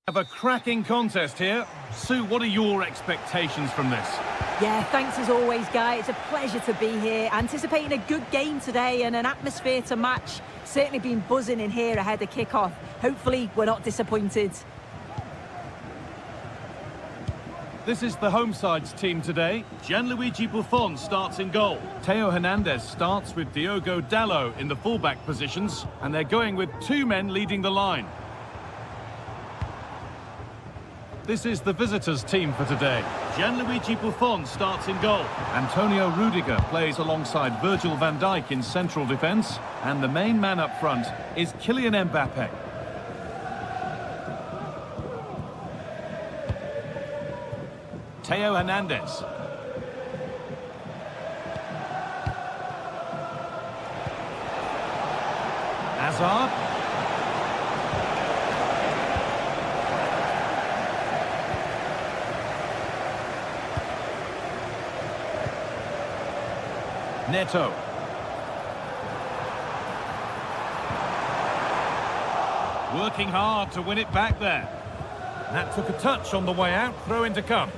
Have a cracking contest here. Sue, what are your expectations from this? Yeah, thanks as always, Guy. It's a pleasure to be here. Anticipating a good game today and an atmosphere to match. Certainly been buzzing in here ahead of kick-off. Hopefully, we're not disappointed. This is the home side's team today. Gianluigi Buffon starts in goal. Theo Hernandez starts with Diogo Dalot in the fullback positions, and they're going with two men leading the line. This is the visitors' team for today. Gianluigi Buffon starts in goal. Antonio Rudiger plays alongside Virgil van Dijk in central defence. And the main man up front is Kylian Mbappe. Theo Hernandez. Hazard. Neto. Working hard to win it back there. That took a touch on the way out, throw in to come.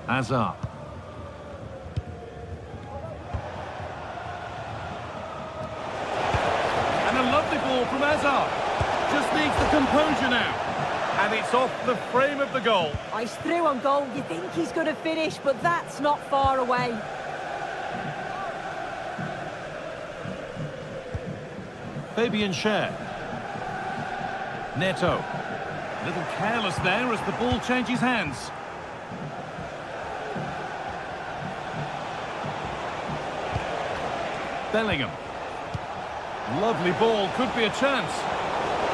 Hazard. And a lovely ball from Hazard. Just needs the composure now. And it's off the frame of the goal. He's through on goal. You think he's going to finish, but that's not far away. Fabian Schär. Neto. A little careless there as the ball changes hands. Bellingham. Lovely ball, could be a chance.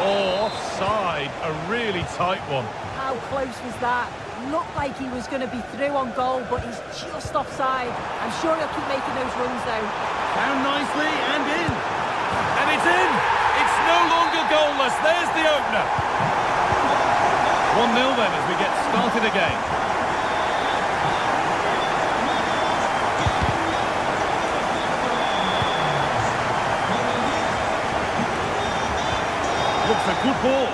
Oh, offside, a really tight one. How close was that? Looked like he was going to be through on goal, but he's just offside. I'm sure he'll keep making those runs, though. Down nicely and in. And it's in! It's no longer goalless. There's the opener. 1-0 then as we get started again. Looks a good ball.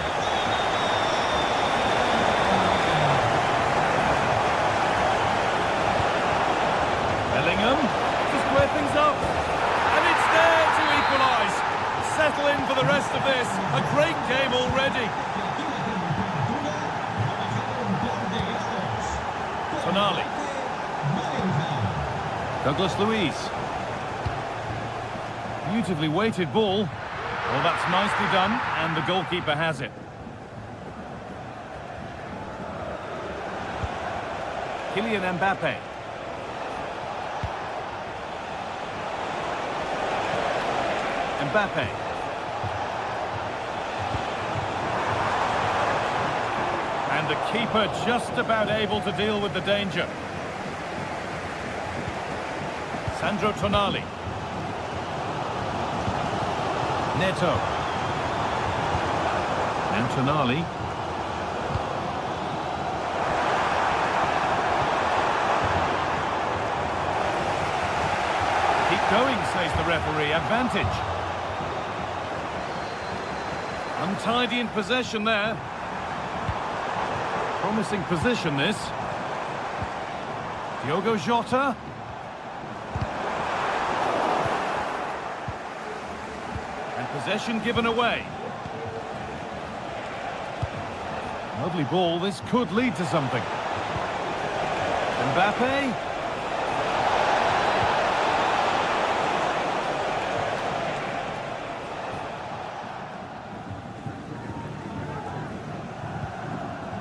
Bellingham to square things up. And it's there to equalise. Settle in for the rest of this. A great game already. Tonali. Douglas Luiz. Beautifully weighted ball. Well, that's nicely done, and the goalkeeper has it. Kylian Mbappe. Mbappe. And the keeper just about able to deal with the danger. Sandro Tonali. Neto. And Tonali. Keep going, says the referee. Advantage. Untidy in possession there. Promising position, this. Diogo Jota. Possession given away. Lovely ball, this could lead to something. Mbappe.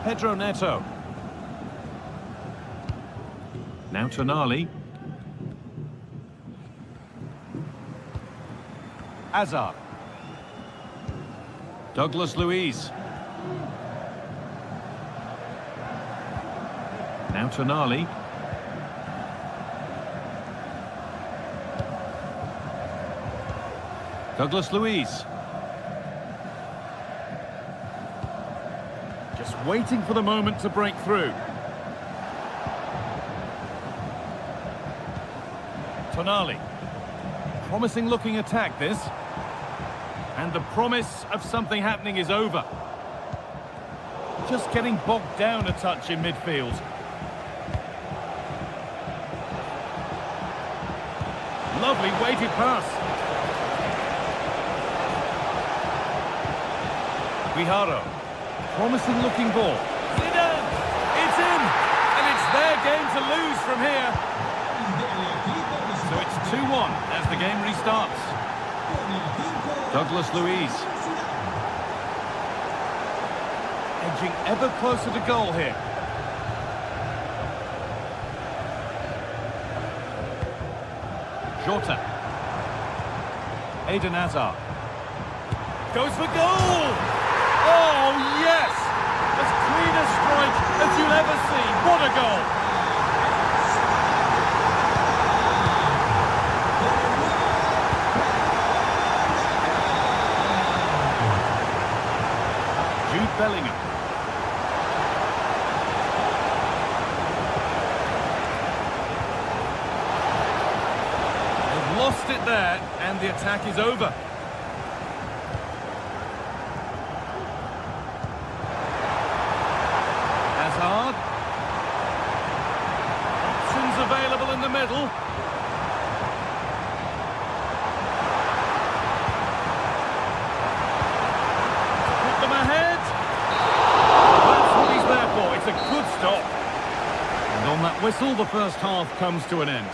Pedro Neto. Now Tonali. Hazard. Douglas Luiz. Now Tonali. Douglas Luiz. Just waiting for the moment to break through. Tonali. Promising looking attack, this. And the promise of something happening is over. Just getting bogged down a touch in midfield. Lovely weighted pass. Guijarro. Promising looking ball. Zidane! It's in! And it's their game to lose from here. So it's 2-1 as the game restarts. Douglas Luiz. Edging ever closer to goal here. Jota. Eden Hazard. Goes for goal! Oh, yes! As clean a strike as you'll ever see. What a goal! Jude Bellingham. They've lost it there, and the attack is over. Hazard. Options available in the middle. Put them ahead. That's what he's there for. It's a good stop. And on that whistle, the first half comes to an end.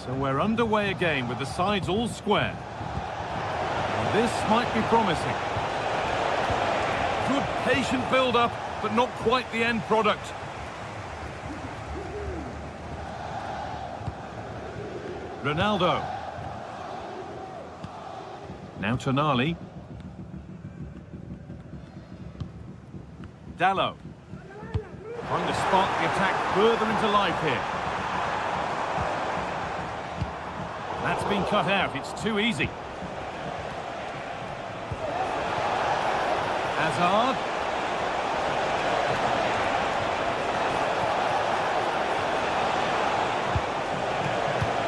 So we're underway again with the sides all square. Now this might be promising. Good patient build-up, but not quite the end product. Ronaldo. Now Tonali. Dallo. Trying to spark the attack further into life here. That's been cut out. It's too easy. Hazard.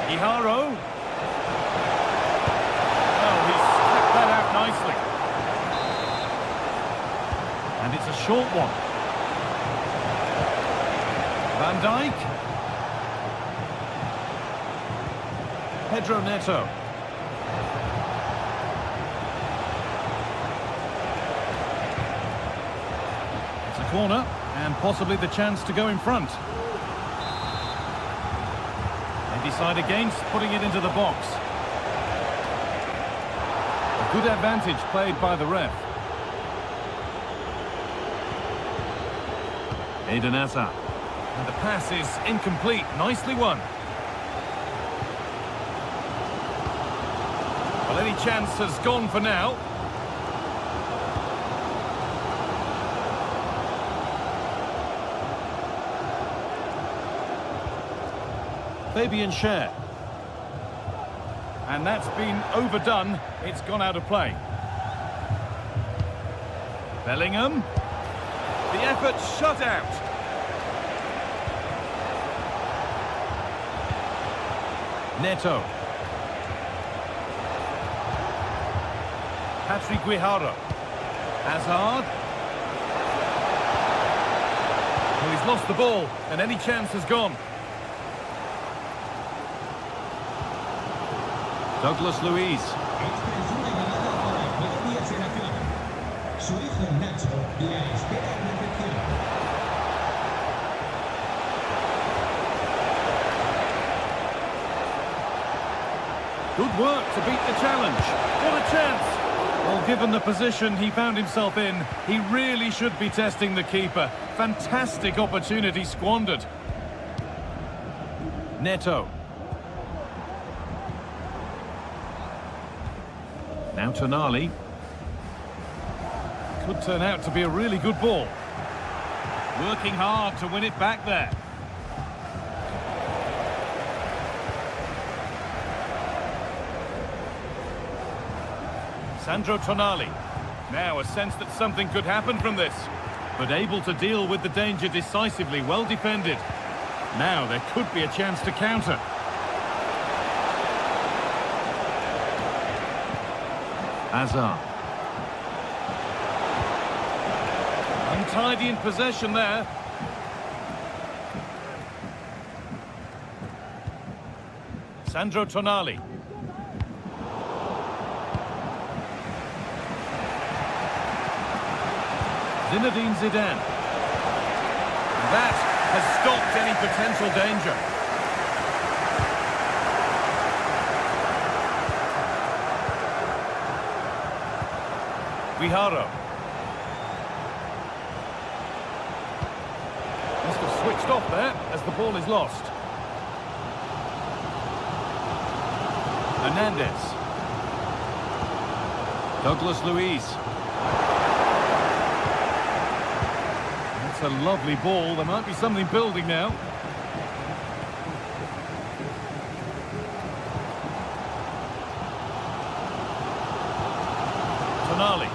Guijarro. Oh, he's stepped that out nicely. And it's a short one. Van Dijk. Pedro Neto. It's a corner, and possibly the chance to go in front. They decide against putting it into the box. A good advantage played by the ref. Eden Hazard. And the pass is incomplete. Nicely won. Well, any chance has gone for now. Fabian Schär. And that's been overdone. It's gone out of play. Bellingham. The effort shut out. Neto. Patrick Guijarro. Hazard. Well, he's lost the ball, and any chance has gone. Douglas Luiz. Good work to beat the challenge. What a chance! Well, given the position he found himself in, he really should be testing the keeper. Fantastic opportunity squandered. Neto. Now Tonali. Could turn out to be a really good ball. Working hard to win it back there. Sandro Tonali. Now a sense that something could happen from this, but able to deal with the danger decisively, well defended. Now there could be a chance to counter. Hazard. Untidy in possession there. Sandro Tonali. Zinedine Zidane. That has stopped any potential danger. Viharo. Must have switched off there as the ball is lost. Hernandez. Douglas Luiz. That's a lovely ball. There might be something building now. Tonali.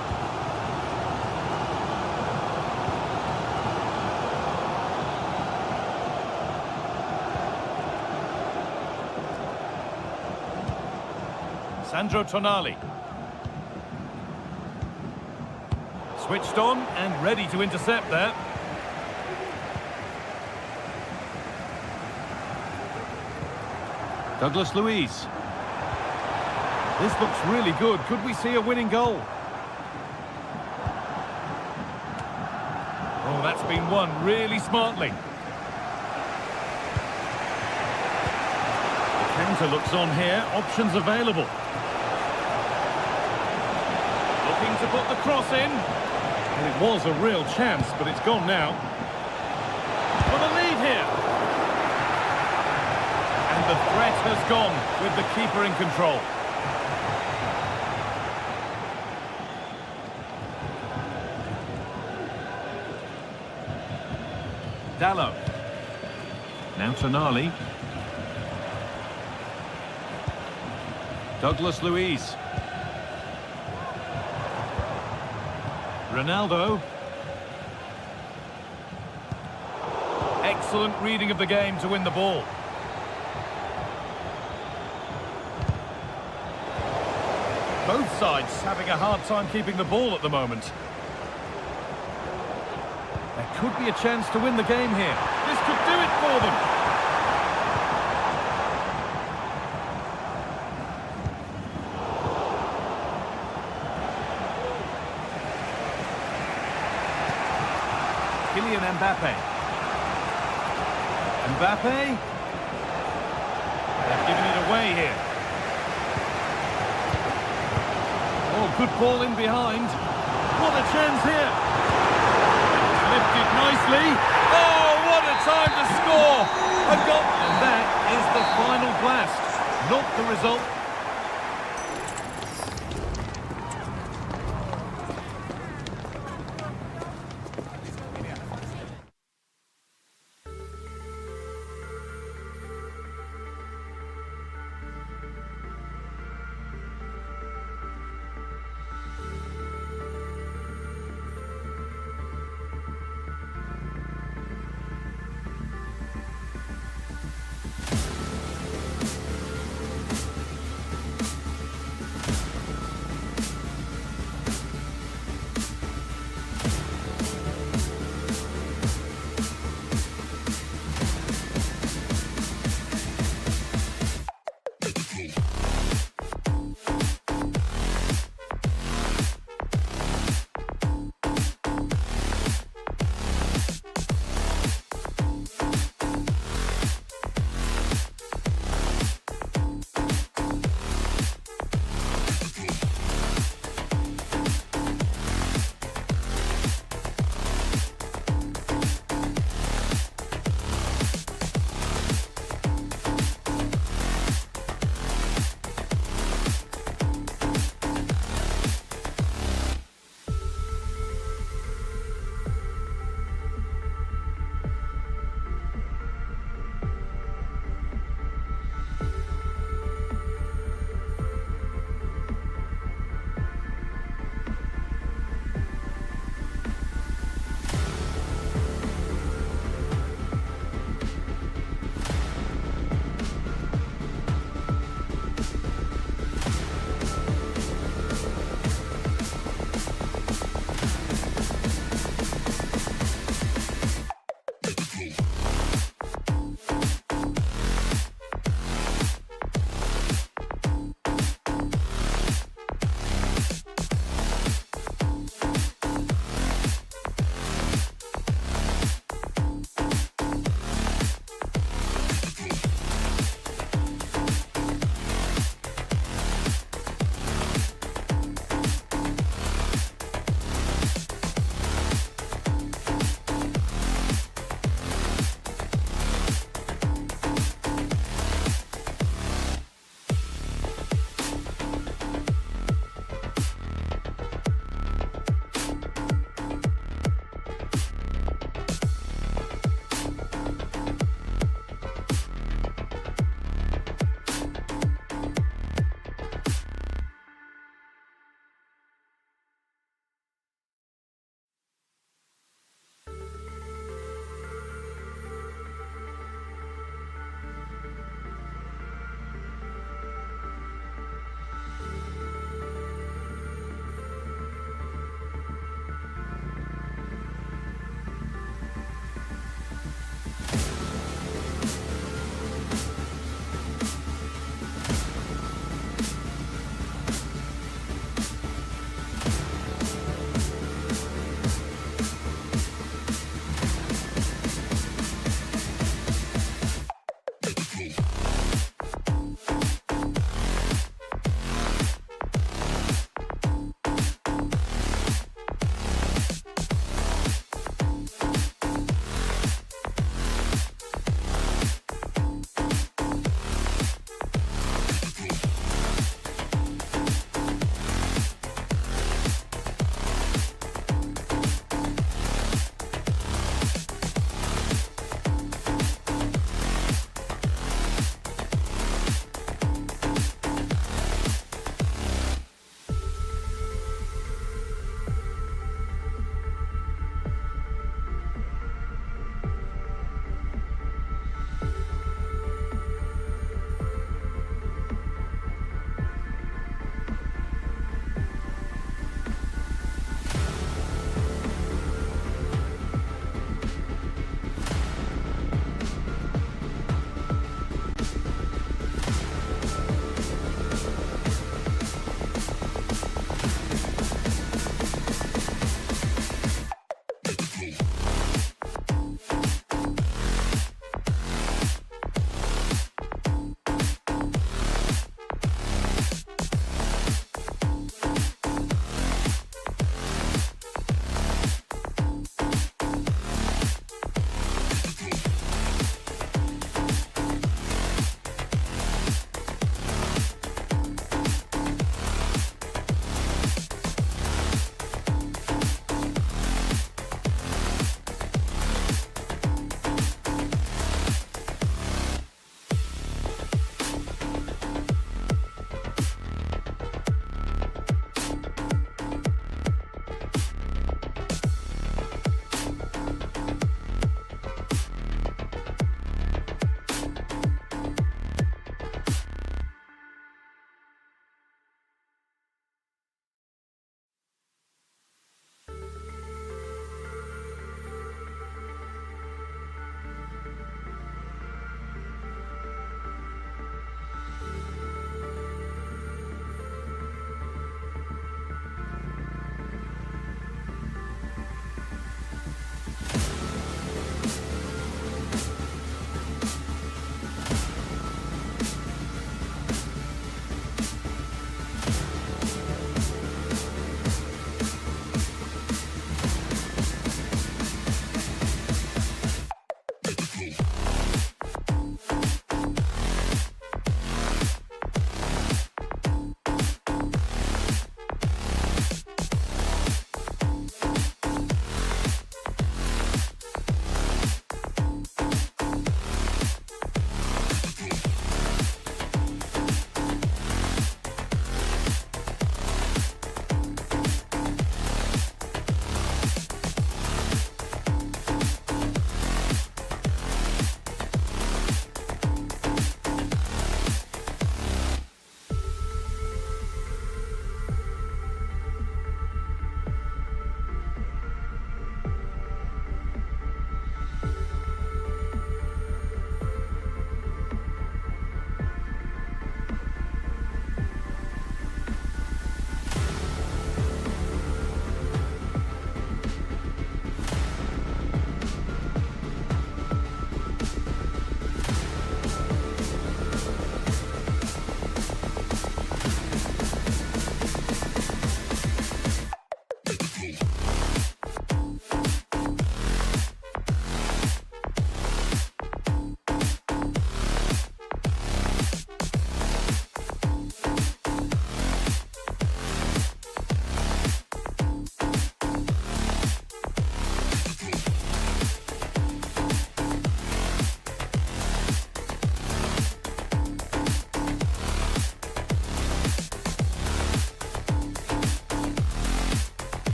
Sandro Tonali. Switched on and ready to intercept there. Douglas Luiz. This looks really good. Could we see a winning goal? Oh, that's been won really smartly. The counter looks on here. Options available. Looking to put the cross in. Well, it was a real chance, but it's gone now. For the lead here. And the threat has gone with the keeper in control. Dallo. Now Tonali. Douglas Luiz. Ronaldo. Excellent reading of the game to win the ball. Both sides having a hard time keeping the ball at the moment. There could be a chance to win the game here. This could do it for them. Kylian Mbappe. Mbappe. They've given it away here. Oh, good ball in behind. What a chance here. Lifted nicely. Oh, what a time to score! A goal, and that is the final blast. Not the result.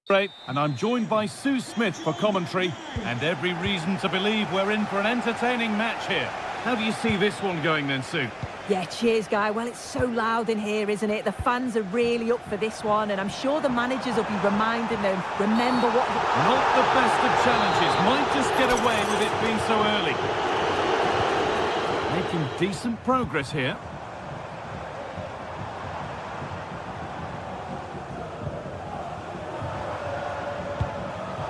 Great, and I'm joined by Sue Smith for commentary, and every reason to believe we're in for an entertaining match here. How do you see this one going then, Sue? Yeah, cheers, Guy. Well, it's so loud in here, isn't it? The fans are really up for this one, and I'm sure the managers will be reminding them, remember what... Not the best of challenges, might just get away with it being so early. Making decent progress here.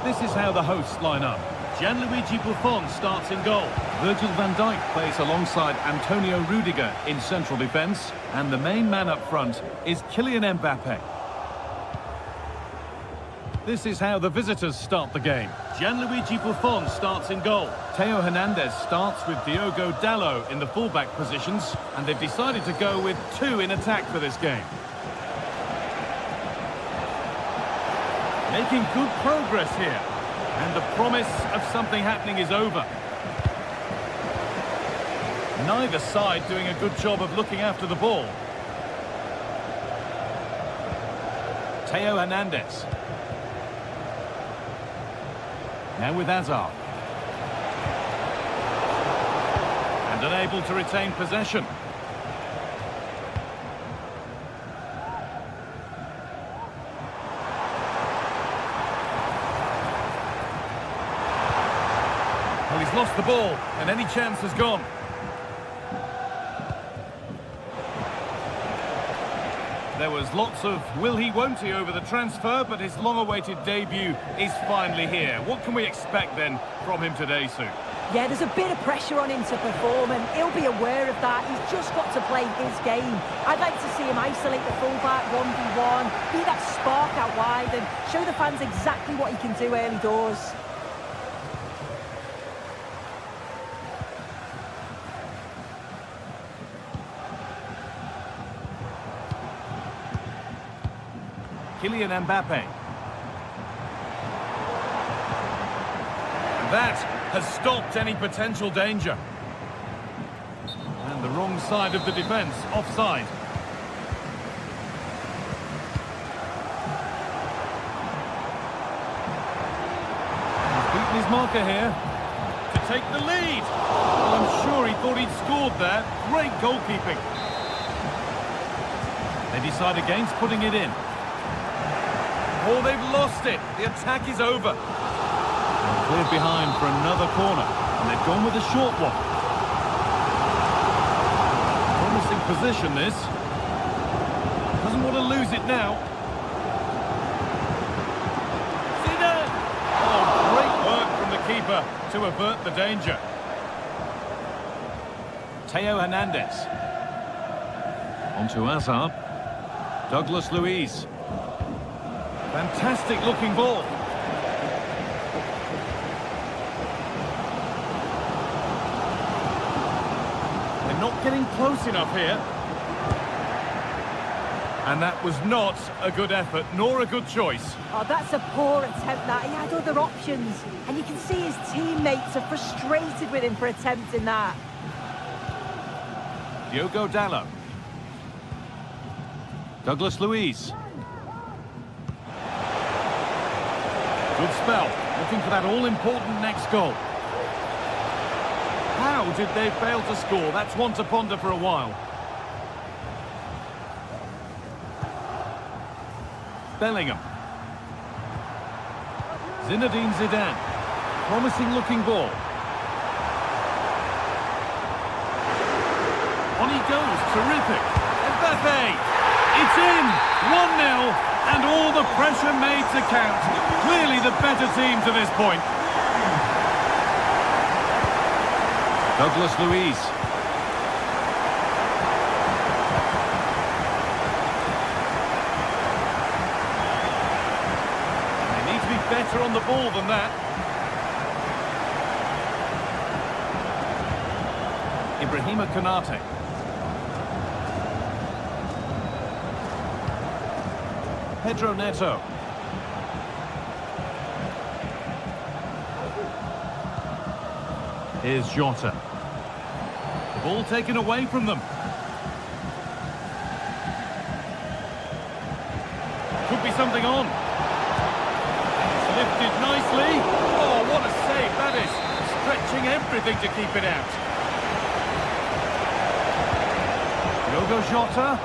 This is how the hosts line up. Gianluigi Buffon starts in goal. Virgil van Dijk plays alongside Antonio Rudiger in central defence. And the main man up front is Kylian Mbappe. This is how the visitors start the game. Gianluigi Buffon starts in goal. Theo Hernandez starts with Diogo Dalot in the fullback positions. And they've decided to go with two in attack for this game. Making good progress here. And the promise of something happening is over. Neither side doing a good job of looking after the ball. Theo Hernandez. Now with Hazard. And unable to retain possession. Well, he's lost the ball, and any chance has gone. There was lots of will he, won't he over the transfer, but his long-awaited debut is finally here. What can we expect then from him today, Sue? Yeah, there's a bit of pressure on him to perform, and he'll be aware of that. He's just got to play his game. I'd like to see him isolate the fullback 1v1, be that spark out wide, and show the fans exactly what he can do early doors. Kylian Mbappe. That has stopped any potential danger. And the wrong side of the defence, offside. He's beaten his marker here to take the lead. Well, I'm sure he thought he'd scored there. Great goalkeeping. They decide against putting it in. Oh, they've lost it. The attack is over. And cleared behind for another corner. And they've gone with a short one. Promising position, this. Doesn't want to lose it now. Zidane! Oh, great work from the keeper to avert the danger. Theo Hernandez. Onto Hazard. Douglas Luiz. Fantastic looking ball. They're not getting close enough here. And that was not a good effort, nor a good choice. Oh, that's a poor attempt, that. He had other options. And you can see his teammates are frustrated with him for attempting that. Diogo Dalot. Douglas Luiz. Good spell, looking for that all-important next goal. How did they fail to score? That's one to ponder for a while. Bellingham. Zinedine Zidane. Promising looking ball. On he goes, terrific. Mbappe. It's in, 1-0. And all the pressure made to count. Clearly the better team to this point. Douglas Luiz. They need to be better on the ball than that. Ibrahima Konate. Pedro Neto. Here's Jota. The ball taken away from them. Could be something on. Lifted nicely. Oh, what a save that is. Stretching everything to keep it out. Diogo Jota.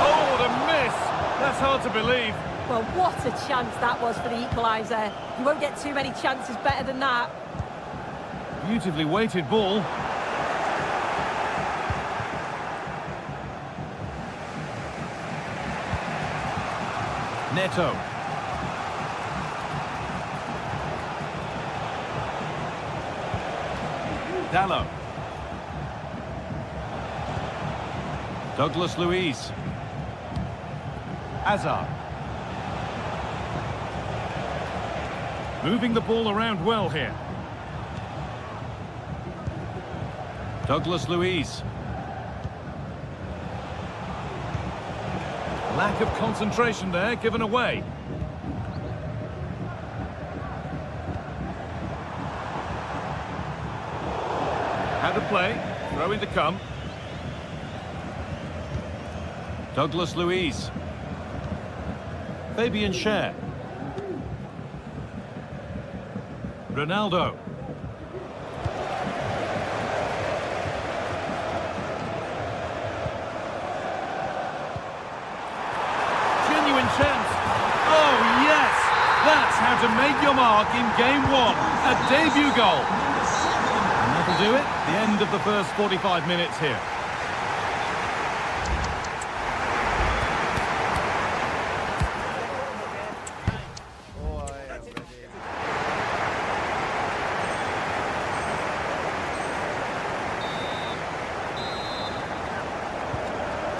Oh, what a miss. That's hard to believe. Well, what a chance that was for the equaliser. You won't get too many chances better than that. Beautifully weighted ball. Neto. Dallo. Douglas Luiz. Hazard. Moving the ball around well here. Douglas Luiz. Lack of concentration there, given away. How to play, throw in to come. Douglas Luiz. Fabian Schär. Ronaldo. Genuine chance. Oh, yes! That's how to make your mark in game one. A debut goal. And that'll do it. The end of the first 45 minutes here.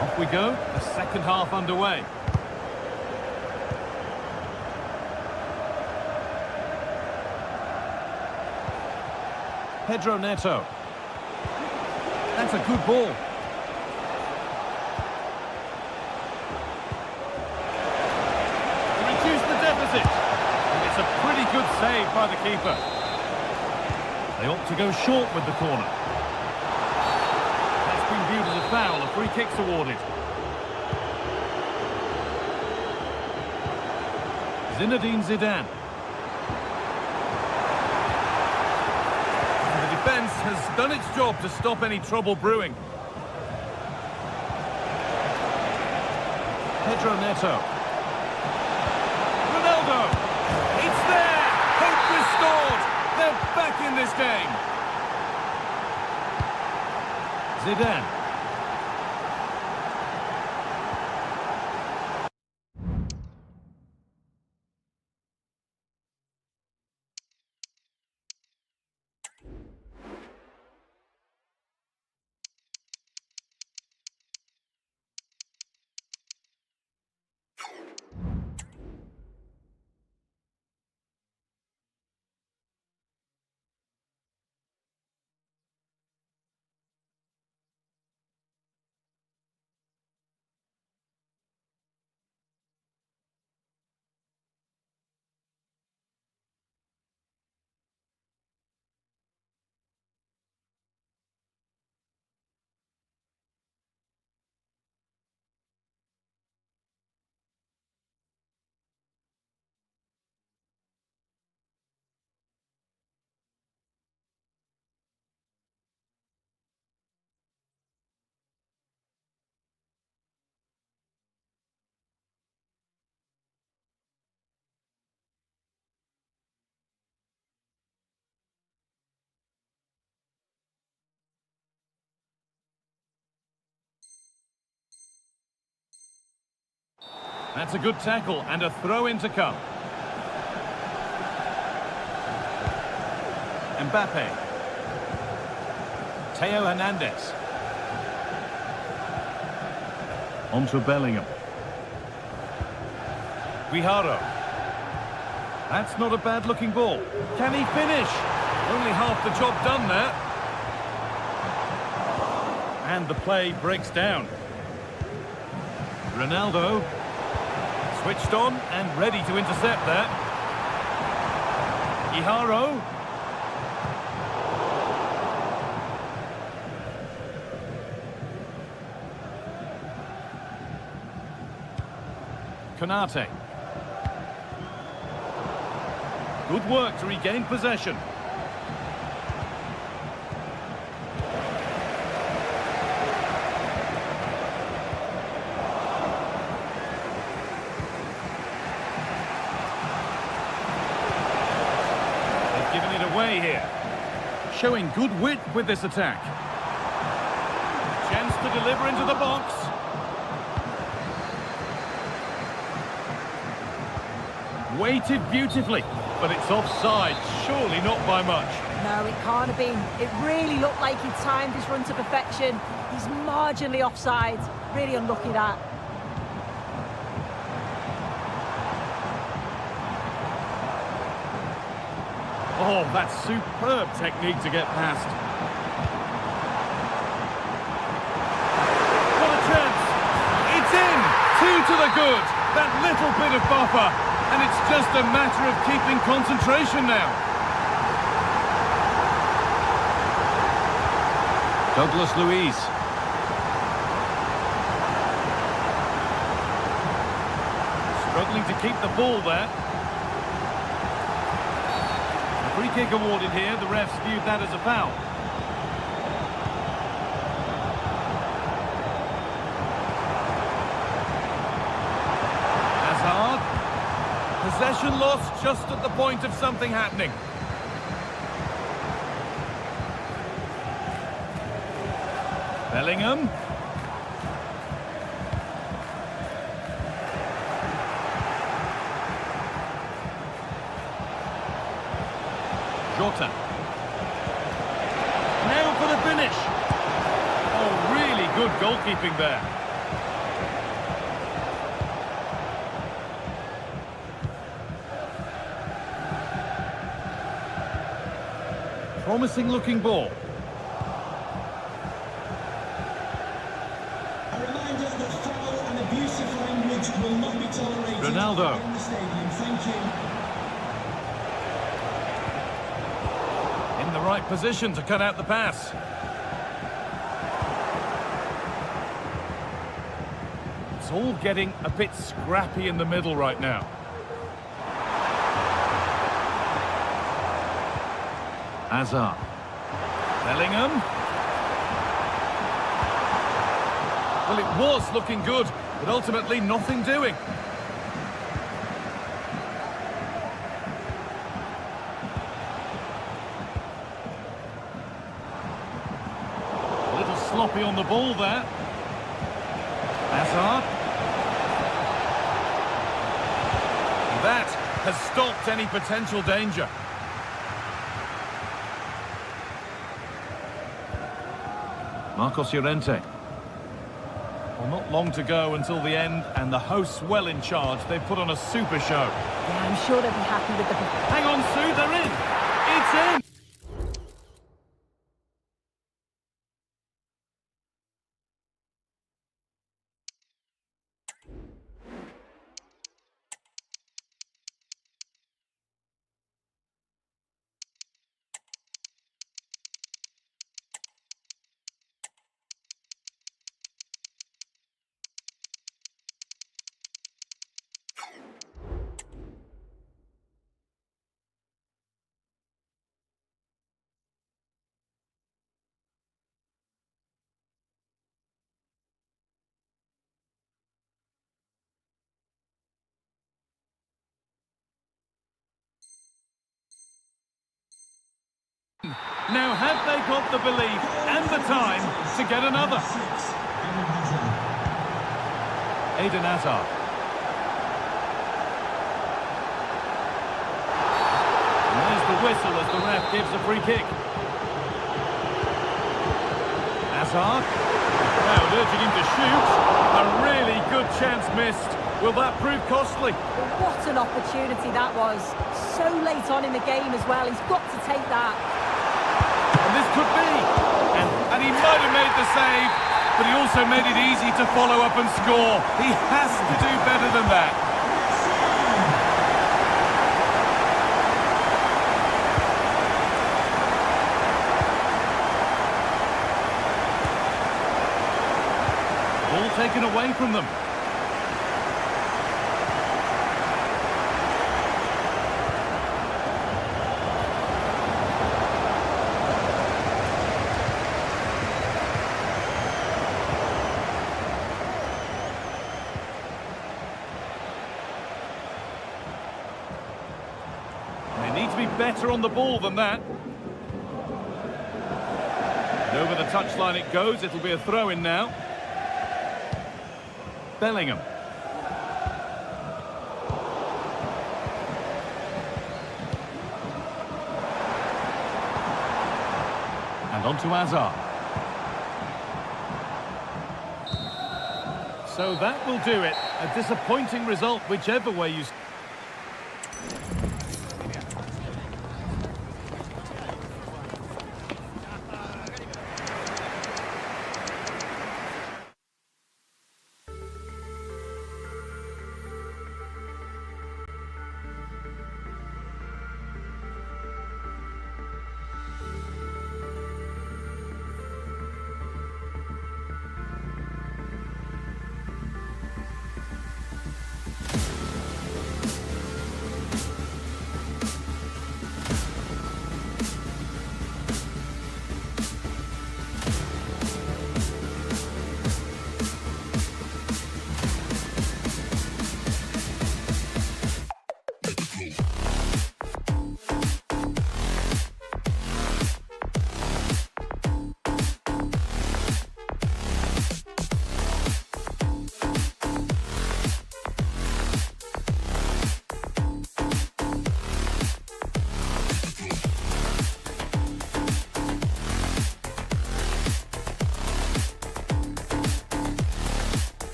Off we go, the second half underway. Pedro Neto. That's a good ball. To reduce the deficit. And it's a pretty good save by the keeper. They ought to go short with the corner. Viewed as a foul, a free kick's awarded. Zinedine Zidane. And the defence has done its job to stop any trouble brewing. Pedro Neto. Ronaldo. It's there. Hope restored. They're back in this game. Zidane. That's a good tackle and a throw in to come. Mbappe. Theo Hernandez. On to Bellingham. Guijarro. That's not a bad looking ball. Can he finish? Only half the job done there. And the play breaks down. Ronaldo. Switched on and ready to intercept that. Guijarro. Konate. Good work to regain possession. They've given it away here. Showing good wit with this attack. Chance to deliver into the box. Weighted beautifully, but it's offside, surely not by much. No, it can't have been. It really looked like he'd timed his run to perfection. He's marginally offside. Really unlucky that. Oh, that's superb technique to get past. What a chance! It's in! 2 to the good! That little bit of buffer! And it's just a matter of keeping concentration now. Douglas Luiz. Struggling to keep the ball there. A free kick awarded here. The refs viewed that as a foul. Possession lost just at the point of something happening. Bellingham. Jota. Now for the finish. Oh, really good goalkeeping there. Promising looking ball. A reminder that foul and abusive language will not be tolerated Ronaldo. in the stadium. Thank you. In the right position to cut out the pass. It's all getting a bit scrappy in the middle right now. Hazard. Bellingham. Well, it was looking good, but ultimately nothing doing. A little sloppy on the ball there. Hazard. That has stopped any potential danger. Marcos Llorente. Well, not long to go until the end, and the hosts well in charge. They've put on a super show. Yeah, I'm sure they'll be happy with the... Hang on, Sue, they're in! It's in! Now, have they got the belief and the time to get another? Eden Hazard. And there's the whistle as the ref gives a free kick. Hazard. Crowd urging him to shoot. A really good chance missed. Will that prove costly? What an opportunity that was. So late on in the game as well. He's got to take that. And this could be. And he might have made the save, but he also made it easy to follow up and score. He has to do better than that. Ball taken away from them. better on the ball than that. And over the touchline it goes. It'll be a throw-in now. Bellingham. And on to Hazard. So that will do it. A disappointing result, whichever way you...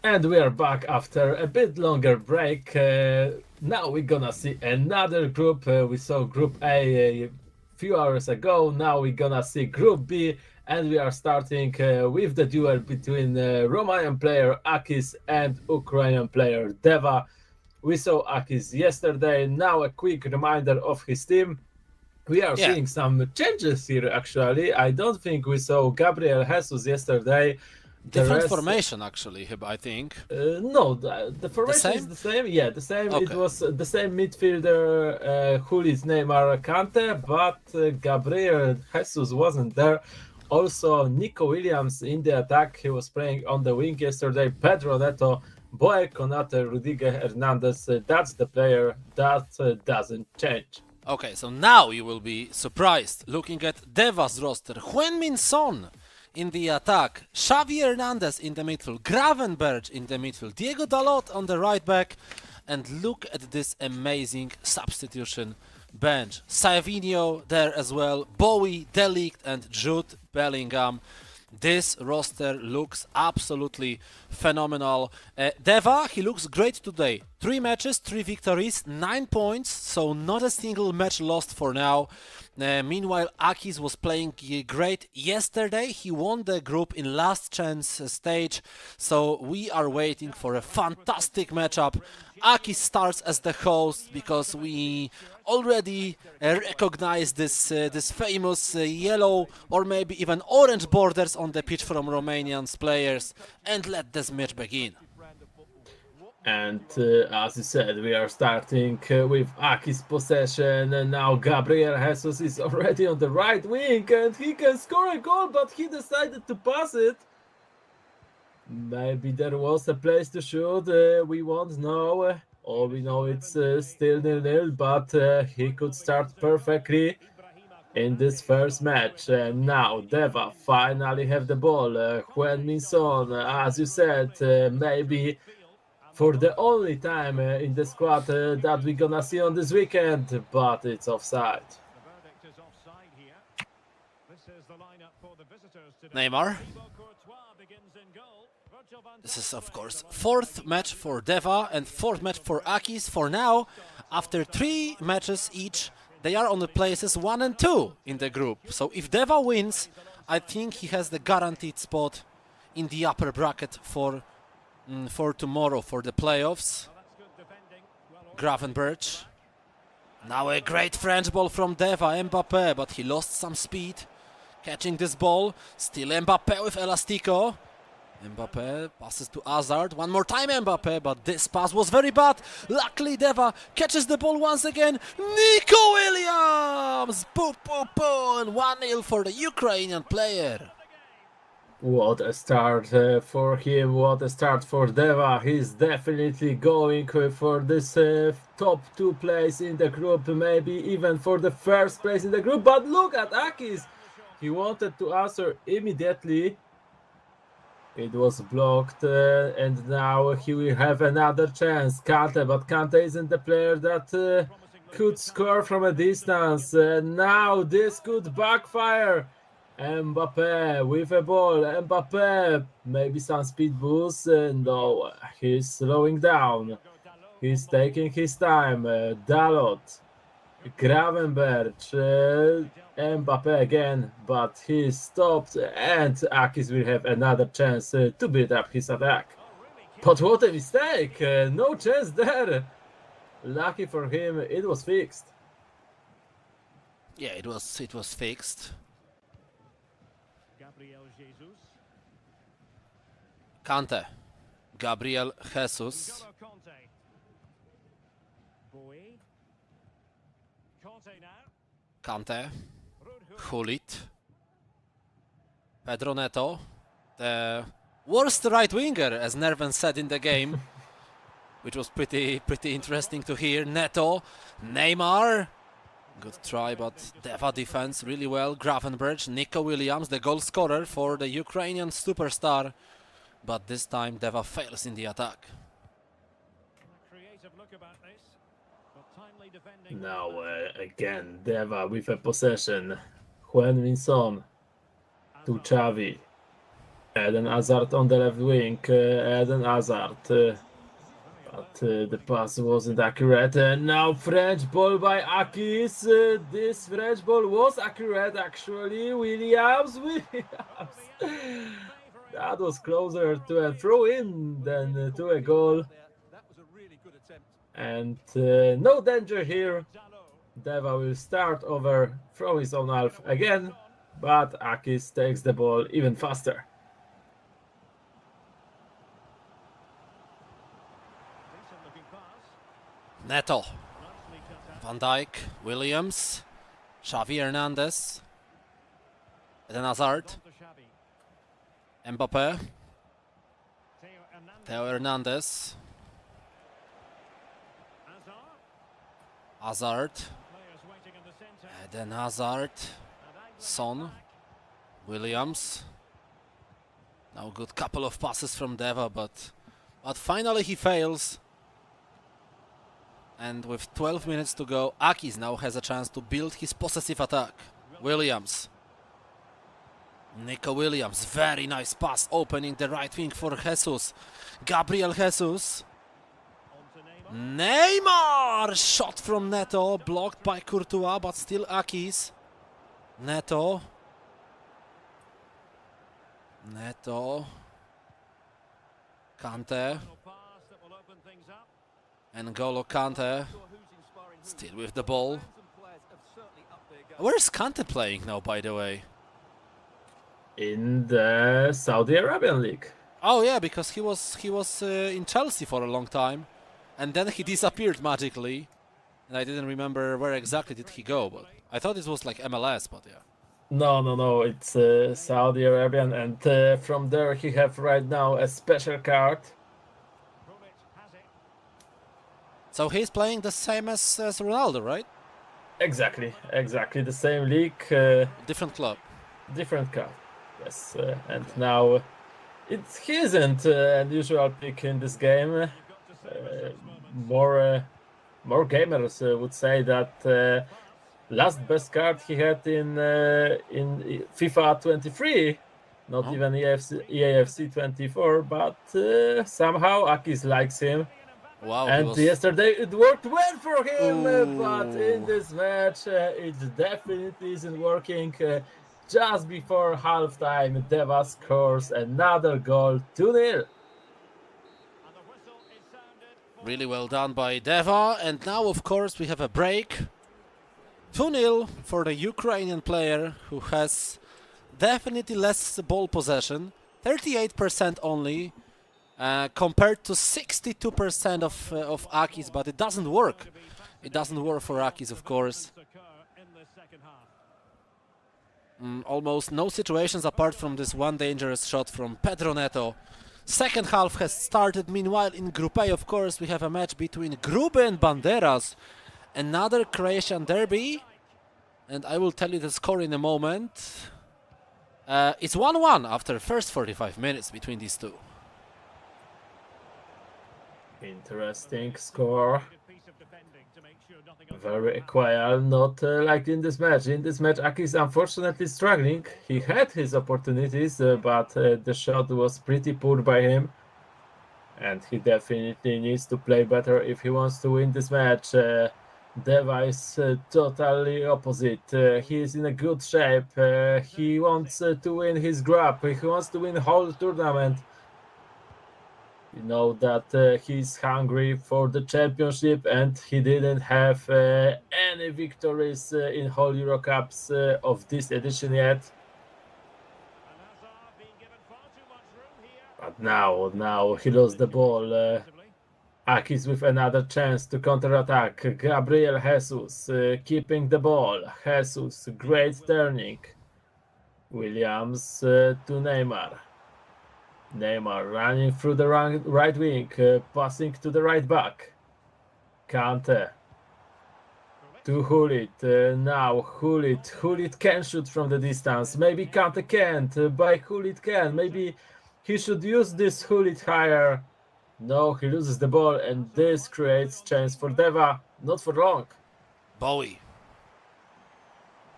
And we are back after a bit longer break. Now we're gonna see another group. We saw Group A a few hours ago. Now we're gonna see Group B, and we are starting with the duel between Romanian player AKEEZ and Ukrainian player Deva. We saw AKEEZ yesterday. Now a quick reminder of his team. We are seeing some changes here actually. I don't think we saw Gabriel Jesus yesterday. Different formation, actually, I think. No, the formation is the same. Yeah, the same. Okay. It was the same midfielder, Hulis, Neymar, Kante, but Gabriel Jesus wasn't there. Also, Nico Williams in the attack. He was playing on the wing yesterday. Pedro Neto, Boe Konate, Rudiger Hernandez. That's the player that doesn't change. Okay, so now you will be surprised looking at Deva's roster. Heung-min Son in the attack, Xavi Hernandez in the midfield, Gravenberch in the midfield, Diego Dalot on the right back, and look at this amazing substitution bench. Savinho there as well, Bowie, Delict and Jude Bellingham. This roster looks absolutely phenomenal. Deva, he looks great today. 3 matches, 3 victories, 9 points, so not a single match lost for now. Meanwhile, AKEEZ was playing great yesterday. He won the group in last chance stage, so we are waiting for a fantastic matchup. AKEEZ starts as the host because we already recognize this famous yellow or maybe even orange borders on the pitch from Romanian players, and let this match begin. And as you said, we are starting with AKEEZ possession, and now Gabriel Jesus is already on the right wing, and he can score a goal, but he decided to pass it. Maybe there was a place to shoot, we won't know. All we know it's still 0-0, but he could start perfectly in this first match. And now Deva finally have the ball. Heung-min Son, as you said, maybe for the only time in the squad that we're gonna see on this weekend, but it's offside. Neymar. This is of course 4th match for Deva and 4th match for AKEEZ. For now, after 3 matches each, they are on the places 1 and 2 in the group. So if Deva wins, I think he has the guaranteed spot in the upper bracket for tomorrow, for the playoffs. Gravenberch. Now a great French ball from Deva, Mbappé, but he lost some speed catching this ball. Still Mbappé with Elastico. Mbappé passes to Hazard. One more time Mbappé, but this pass was very bad. Luckily Deva catches the ball once again. Nico Williams! Boo, boo, boo! And 1-0 for the Ukrainian player. What a start for him, what a start for Deva. He's definitely going for this top 2 place in the group, maybe even for the first place in the group. But look at AKEEZ. He wanted to answer immediately. It was blocked, and now he will have another chance. Kante, but Kante isn't the player that could score from a distance. Now this could backfire. Mbappé with a ball. Mbappé, maybe some speed boost. No, he's slowing down. He's taking his time. Dalot, Gravenberch, Mbappé again, but he stopped, and AKEEZ will have another chance to build up his attack. But what a mistake! No chance there. Lucky for him, it was fixed. Yeah, it was fixed. Kante, Gabriel Jesus, Kante, Hulit, Pedro Neto, the worst right winger, as Nerven said in the game, which was pretty interesting to hear. Neto, Neymar, good try, but Deva defense really well. Gravenberch, Nico Williams, the goal scorer for the Ukrainian superstar, but this time Deva fails in the attack. Now again Deva with a possession. Heung-min Son to Xavi. Eden Hazard on the left wing. Eden Hazard. But the pass wasn't accurate. And now French ball by AKEEZ. This French ball was accurate actually. Williams. That was closer to a throw-in than to a goal. And no danger here. Deva will start over from his own half again, but AKEEZ takes the ball even faster. Neto, Van Dijk, Williams, Xavi Hernandez, Eden Hazard, Mbappé, Theo Hernandez, Hazard, Eden Hazard, Son, Williams. Now good couple of passes from Deva, but finally he fails. And with 12 minutes to go, AKEEZ now has a chance to build his possessive attack. Williams. Nico Williams, very nice pass, opening the right wing for Jesus. Gabriel Jesus. Neymar! Shot from Neto, blocked by Courtois, but still AKEEZ. Neto. Kante. N'Golo Kante, still with the ball. Where's Kante playing now, by the way? In the Saudi Arabian League. Oh yeah, because he was in Chelsea for a long time, and then he disappeared magically, and I didn't remember where exactly did he go. But I thought it was like MLS, but yeah. No, it's Saudi Arabian, and from there he have right now a special card. So he's playing the same as Ronaldo, right? Exactly the same league. Different club. Different card, yes. And now he isn't an usual pick in this game. More gamers would say that last best card he had in FIFA 23, not even EAFC 24, but somehow AKEEZ likes him. Wow, and yesterday it worked well for him, but in this match it definitely isn't working. Just before halftime, Deva scores another goal, 2-0. Really well done by Deva, and now of course we have a break. 2-0 for the Ukrainian player, who has definitely less ball possession, 38% only. Compared to 62% of AKEEZ, but it doesn't work. It doesn't work for AKEEZ, of course. Almost no situations apart from this one dangerous shot from Pedro Neto. Second half has started. Meanwhile, in Group A, of course, we have a match between Grube and Banderas. Another Croatian derby. And I will tell you the score in a moment. It's 1-1 after first 45 minutes between these two. Interesting score. Very equal, not like in this match. In this match, AKEEZ unfortunately struggling. He had his opportunities, but the shot was pretty poor by him. And he definitely needs to play better if he wants to win this match. Deva is totally opposite. He is in a good shape. He wants to win his group. He wants to win the whole tournament. You know that he's hungry for the championship, and he didn't have any victories in whole EuroCups of this edition yet. But now he lost the ball. AKEEZ with another chance to counter-attack. Gabriel Jesus keeping the ball. Jesus, great turning. Williams to Neymar. Neymar running through the right wing, passing to the right back. Kante to Hulit. Now Hulit can shoot from the distance. Maybe Kante can't, but Hulit can. Maybe he should use this Hulit higher. No, he loses the ball, and this creates chance for Deva. Not for long. Bowie.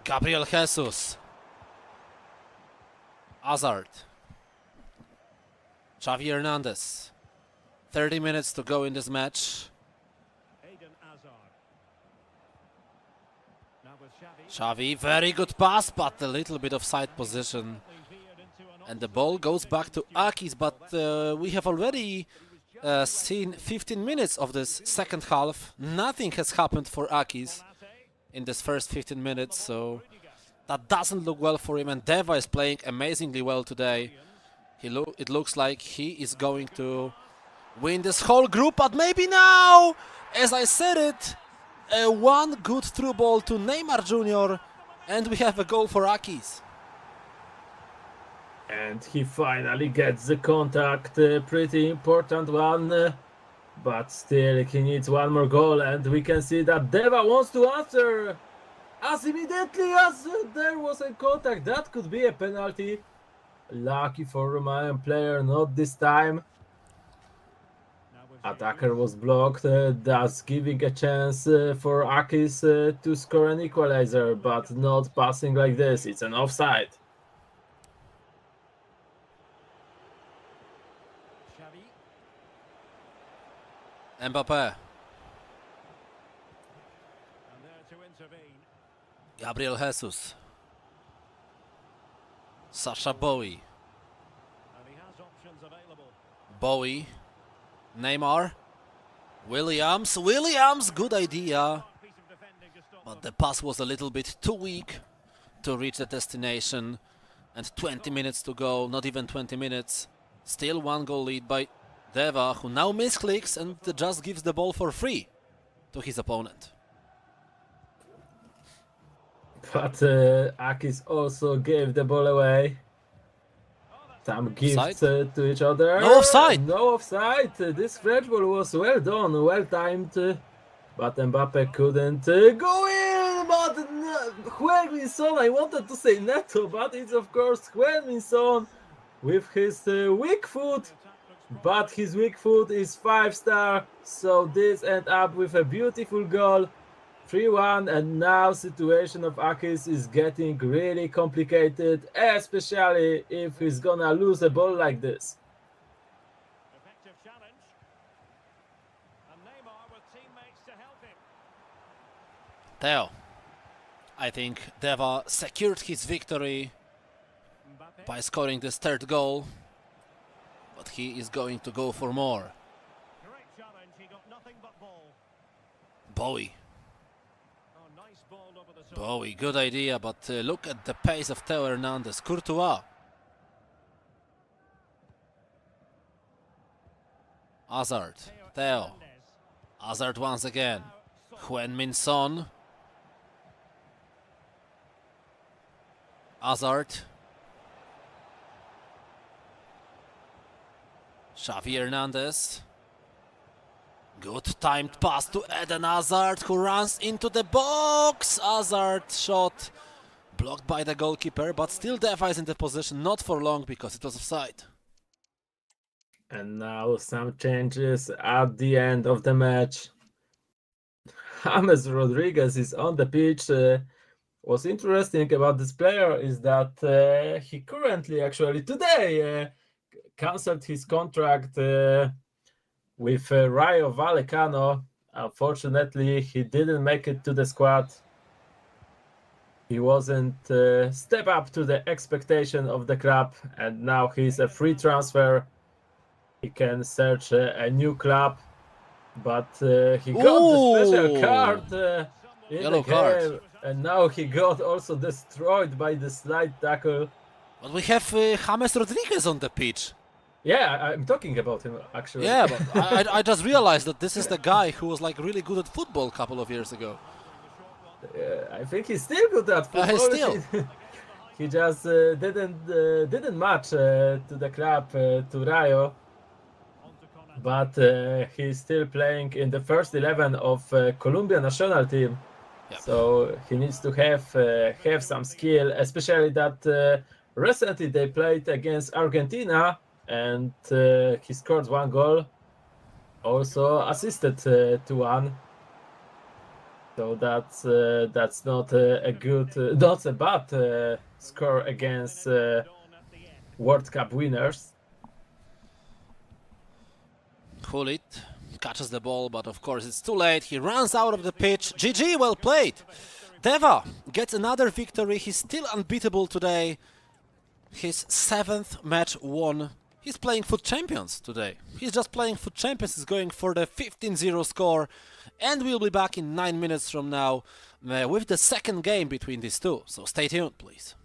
Gabriel Jesus. Hazard. Xavi Hernandez. 30 minutes to go in this match. Xavi, very good pass, but a little bit of side position. And the ball goes back to AKEEZ, but we have already seen 15 minutes of this second half. Nothing has happened for AKEEZ in this first 15 minutes, so that doesn't look well for him. And Deva is playing amazingly well today. It looks like he is going to win this whole group, but maybe now, as I said it, one good through ball to Neymar Jr. and we have a goal for AKEEZ. And he finally gets the contact, pretty important one, but still he needs one more goal, and we can see that Deva wants to answer as immediately as there was a contact. That could be a penalty. Lucky for Romanian player, not this time. Attacker was blocked, thus giving a chance for AKEEZ to score an equalizer, but not passing like this. It's an offside. Mbappé. Gabriel Jesus. Sasha Bowie. Bowie. Neymar. Williams, good idea. But the pass was a little bit too weak to reach the destination. And 20 minutes to go, not even 20 minutes. Still one goal lead by Deva, who now misclicks and just gives the ball for free to his opponent. But AKEEZ also gave the ball away. Some gifts to each other. No offside! No offside! This French ball was well done, well timed. But Mbappe couldn't go in! But Heung-min Son, I wanted to say Neto, but it's of course Heung-min Son with his weak foot. But his weak foot is 5-star, so this ends up with a beautiful goal. 3-1, and now situation of AKEEZ is getting really complicated, especially if he's gonna lose a ball like this. Effective challenge. And Neymar with teammates to help him. Theo. I think Deva secured his victory by scoring this third goal. But he is going to go for more. Great challenge, he got nothing but ball. Bowie. Oh, nice ball over the top. Bowie, good idea, but look at the pace of Theo Hernandez. Courtois. Hazard. Theo. Hazard once again. Heung-min Son. Hazard. Xavi Hernandez. Good timed pass to Eden Hazard, who runs into the box. Hazard shot blocked by the goalkeeper, but still Deva is in the position, not for long because it was offside. And now some changes at the end of the match. James Rodriguez is on the pitch. What's interesting about this player is that he currently, actually today, cancelled his contract with Rayo Vallecano. Unfortunately, he didn't make it to the squad. He wasn't step up to the expectation of the club, and now he's a free transfer. He can search a new club, but he got the special card in Yellow the card. game, and now he got also destroyed by the slide tackle. But we have James Rodriguez on the pitch. Yeah, I'm talking about him actually. Yeah, but I just realized that this is the guy who was like really good at football a couple of years ago. I think he's still good at football. Still. He just didn't match to the club, to Rayo, but he's still playing in the first 11 of Colombia national team. Yep. So he needs to have some skill, especially that recently they played against Argentina, and he scored one goal, also assisted to one. So that's not a good, not a bad score against World Cup winners. Hulit catches the ball, but of course it's too late. He runs out of the pitch. GG, well played. Deva gets another victory. He's still unbeatable today. His 7th match won. He's playing FUT Champions today. He's just playing FUT Champions. He's going for the 15-0 score. And we'll be back in 9 minutes from now with the second game between these two. So stay tuned, please.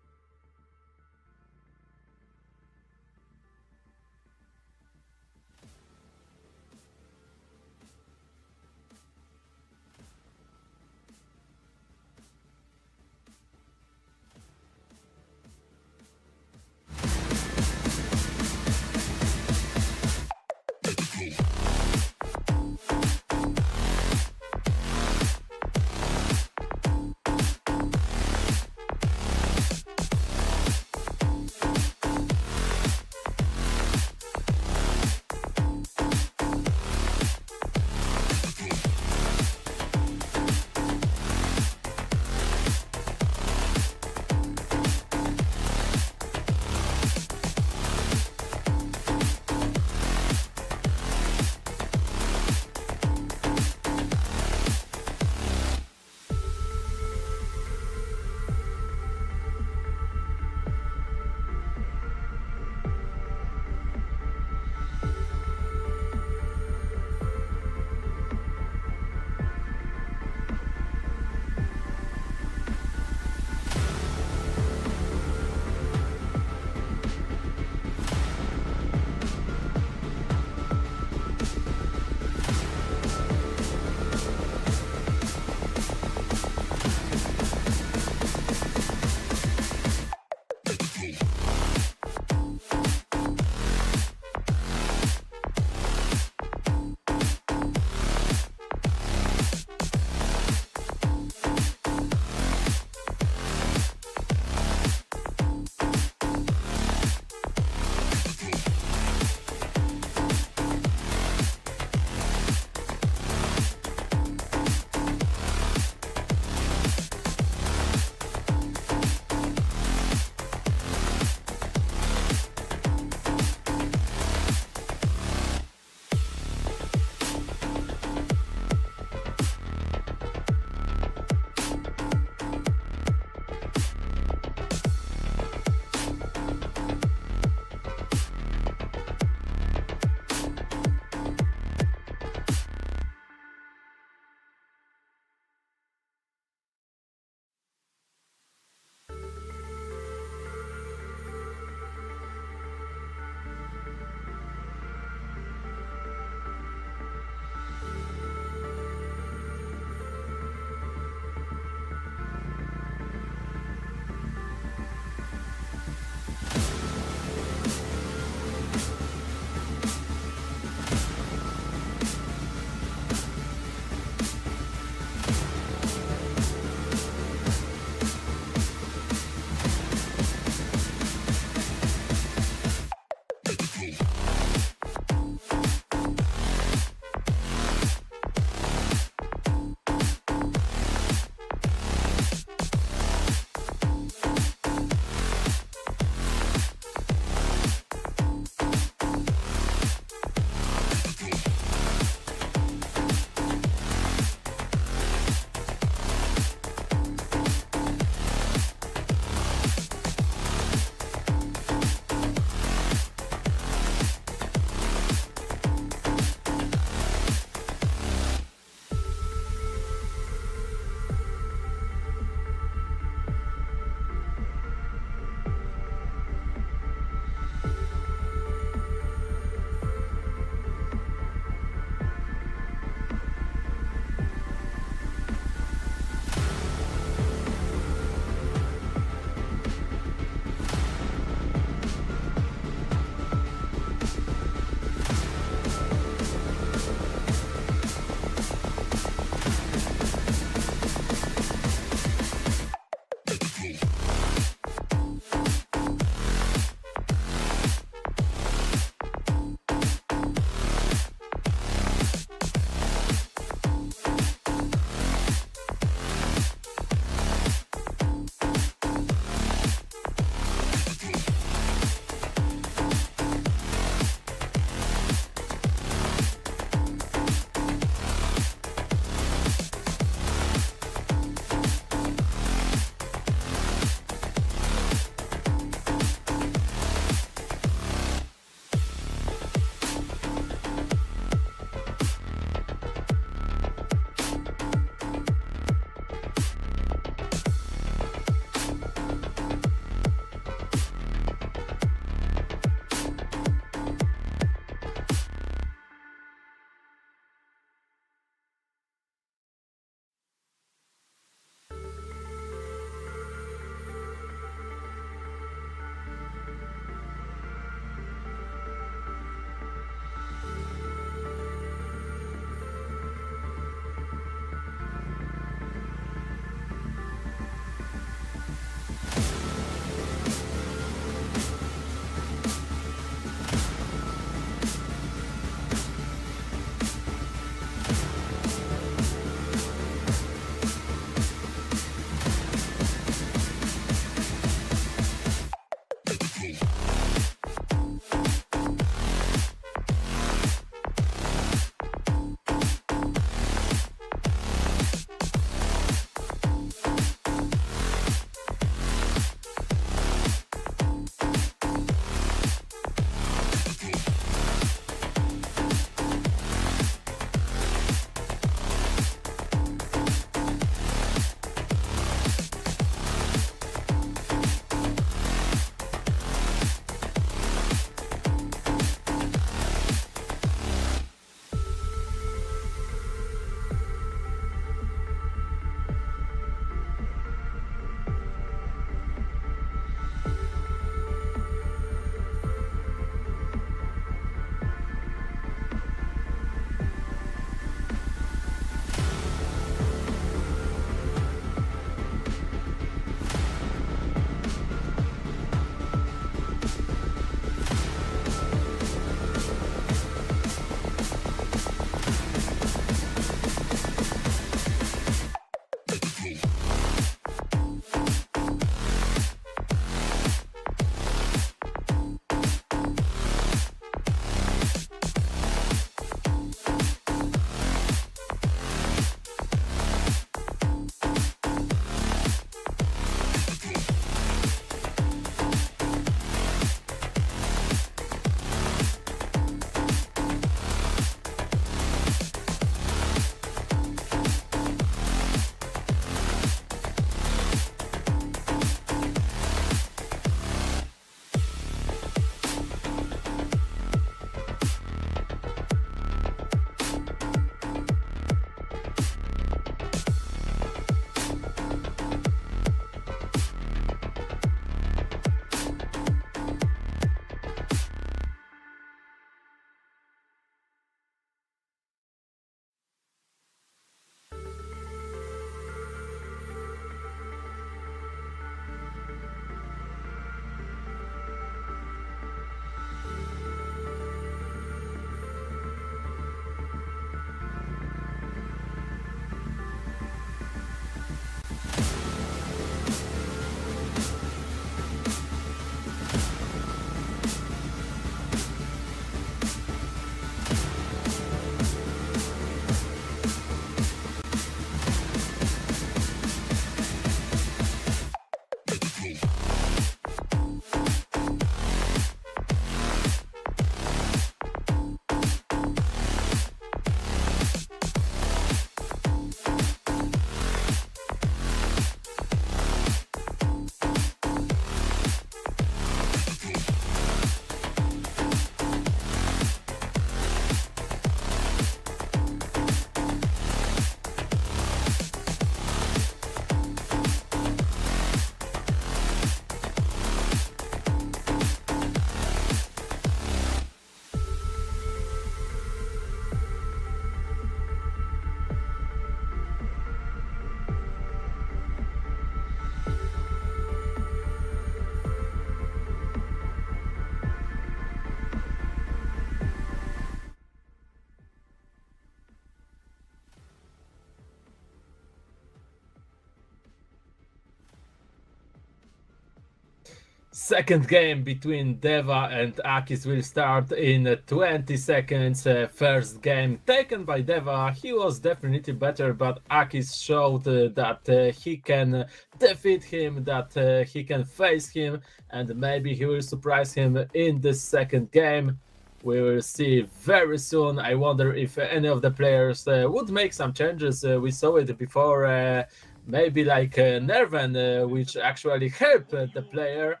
Second game between Deva and AKEEZ will start in 20 seconds. First game taken by Deva. He was definitely better, but AKEEZ showed that he can defeat him, that he can face him, and maybe he will surprise him in the second game. We will see very soon. I wonder if any of the players would make some changes. We saw it before, maybe like Nerven, which actually helped the player.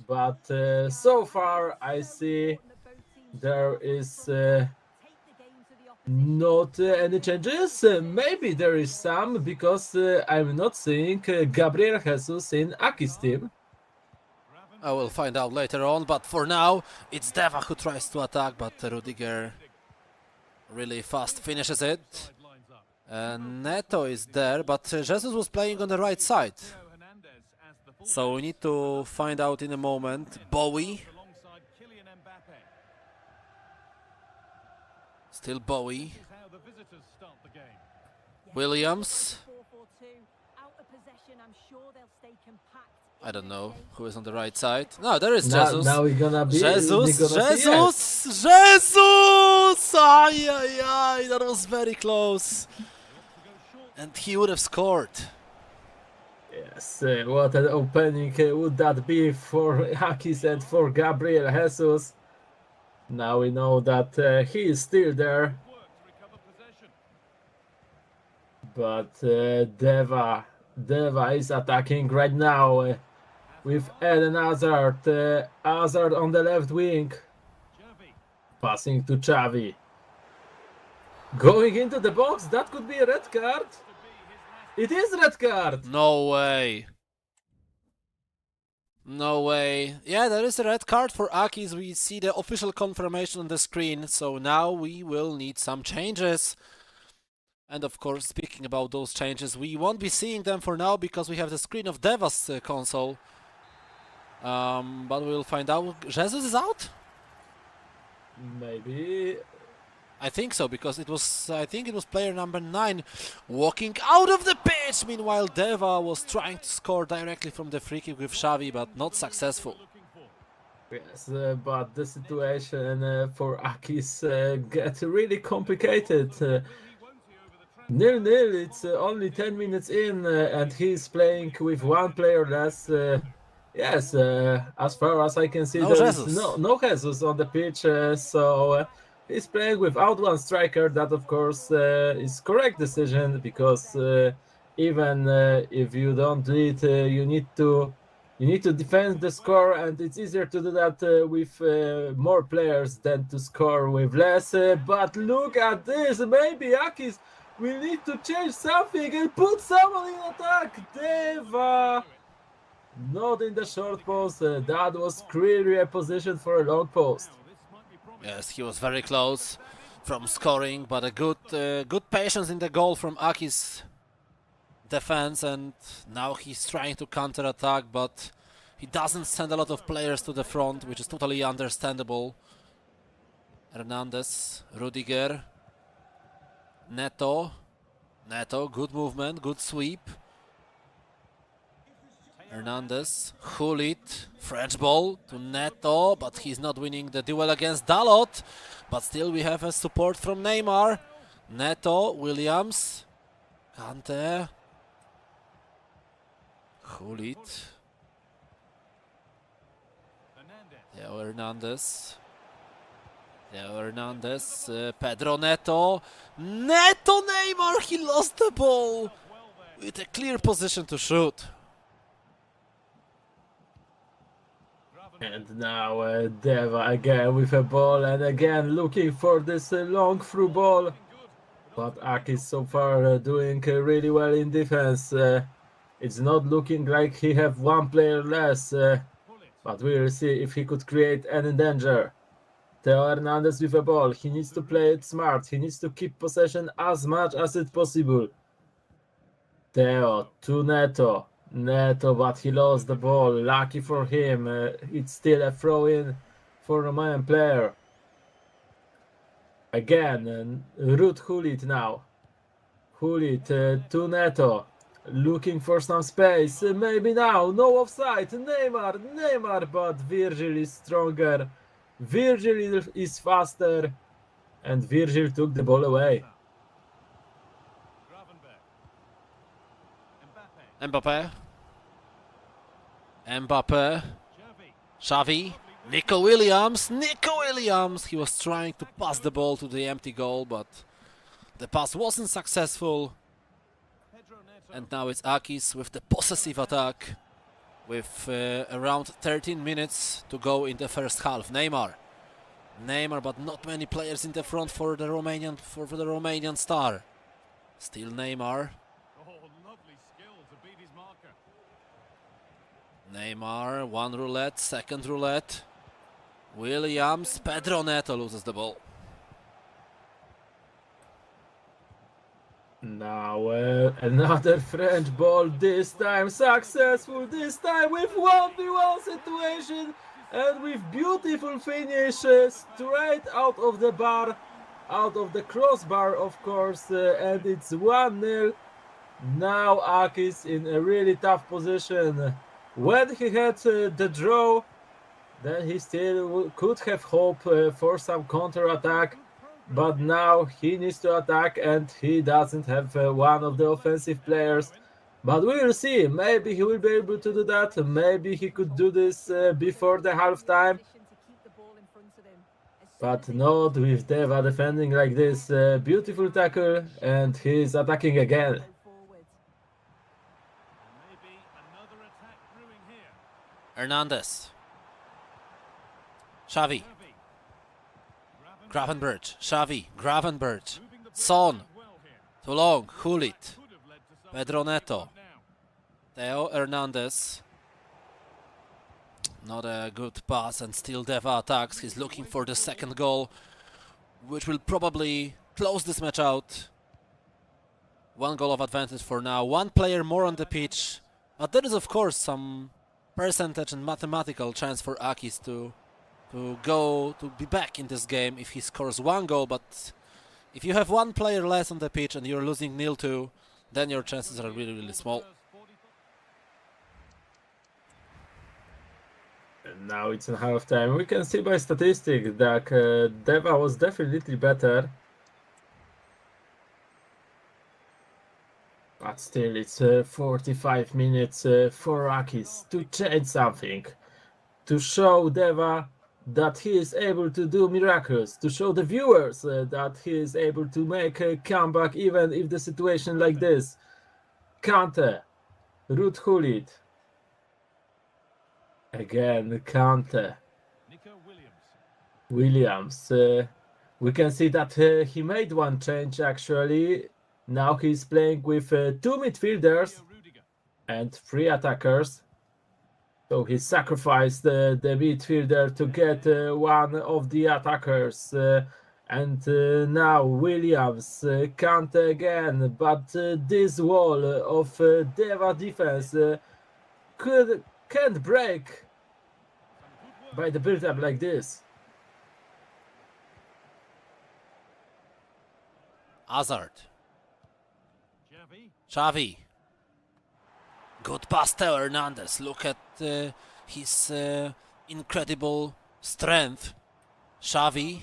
But so far, I see there is not any changes. Maybe there is some, because I'm not seeing Gabriel Jesus in AKEEZ team. I will find out later on, but for now, it's Deva who tries to attack, but Rudiger really fast finishes it. Neto is there, but Jesus was playing on the right side. So we need to find out in a moment. Bowie. Still Bowie. Williams. I don't know who is on the right side. No, there is Jesus. Now we're gonna be Jesus! Ay, ay, ay, that was very close. And he would have scored. Yes, what an opening would that be for AKEEZ and for Gabriel Jesus. Now we know that he is still there. But Deva is attacking right now with Eden Hazard. Hazard on the left wing. Passing to Xavi. Going into the box, that could be a red card. It is red card. No way. No way. Yeah, there is a red card for AKEEZ. We see the official confirmation on the screen. So now we will need some changes. And of course, speaking about those changes, we won't be seeing them for now because we have the screen of Deva's console. But we'll find out. Jesus is out? Maybe. I think so, because I think it was player number 9 walking out of the pitch. Meanwhile, Deva was trying to score directly from the free kick with Xavi, but not successful. Yes, but the situation for AKEEZ gets really complicated. 0-0, it's only 10 minutes in, and he's playing with one player less. Yes, as far as I can see, there is no Jesus on the pitch, so he's playing without one striker. That, of course, is correct decision, because even if you don't lead, you need to defend the score, and it's easier to do that with more players than to score with less. But look at this, maybe AKEEZ will need to change something and put someone in attack. Deva, not in the short post. That was clearly a position for a long post. Yes, he was very close from scoring, but a good patience in the goal from AKEEZ defense, and now he's trying to counter-attack, but he doesn't send a lot of players to the front, which is totally understandable. Hernandez, Rudiger, Neto, good movement, good sweep. Hernandez, Hulit, French ball to Neto, but he's not winning the duel against Dalot. But still we have a support from Neymar. Neto, Williams, Kante, Hulit, Hernandez, Pedro Neto, Neymar, he lost the ball with a clear position to shoot. And now Deva again with a ball, and again looking for this long through ball. But AKEEZ so far doing really well in defense. It's not looking like he have one player less, but we will see if he could create any danger. Theo Hernandez with a ball. He needs to play it smart. He needs to keep possession as much as it's possible. Theo to Neto. But he lost the ball. Lucky for him. It's still a throw-in for Romanian player. Again, Ruud Hulit now. Hulit to Neto. looking for some space. Maybe now, no offside. Neymar, but Virgil is stronger. Virgil is faster, and Virgil took the ball away. Mbappe. Xavi. Nico Williams. He was trying to pass the ball to the empty goal, but the pass wasn't successful. And now it's AKEEZ with the possessive attack with around 13 minutes to go in the first half. Neymar, but not many players in the front for the Romanian star. Still Neymar. Neymar, one roulette, second roulette. Williams, Pedro Neto loses the ball. Now another French ball, this time successful, this time with 1v1 situation and with beautiful finish straight out of the bar, out of the crossbar of course, and it's 1-0. Now AKEEZ in a really tough position. When he had the draw, then he still could have hope for some counter-attack. But now he needs to attack and he doesn't have one of the offensive players. But we will see. Maybe he will be able to do that. Maybe he could do this before the halftime. But not with Deva defending like this. Beautiful tackle and he's attacking again. Hernandez. Xavi. Gravenberch, Xavi, Gravenberch, Son, too long, Hulit, Pedro Neto, Theo Hernandez. Not a good pass and still Deva attacks. He's looking for the second goal, which will probably close this match out. One goal of advantage for now, one player more on the pitch, but there is of course some percentage and mathematical chance for AKEEZ to be back in this game if he scores one goal. But if you have one player less on the pitch and you're losing 0-2, then your chances are really small. And now it's in halftime. We can see by statistics that Deva was definitely better. But still it's 45 minutes for AKEEZ to change something. To show Deva that he is able to do miracles, to show the viewers that he is able to make a comeback even if the situation like this. Kante, Ruud Gullit. Again, Kante. Williams. We can see that he made one change actually. Now he's playing with 2 midfielders and 3 attackers. So he sacrificed the midfielder to get one of the attackers. And now Williams, Kante again. But this wall of Deva defense can't break by the build-up like this. Hazard. Xavi. Good pass to Hernandez. Look at his incredible strength. Xavi.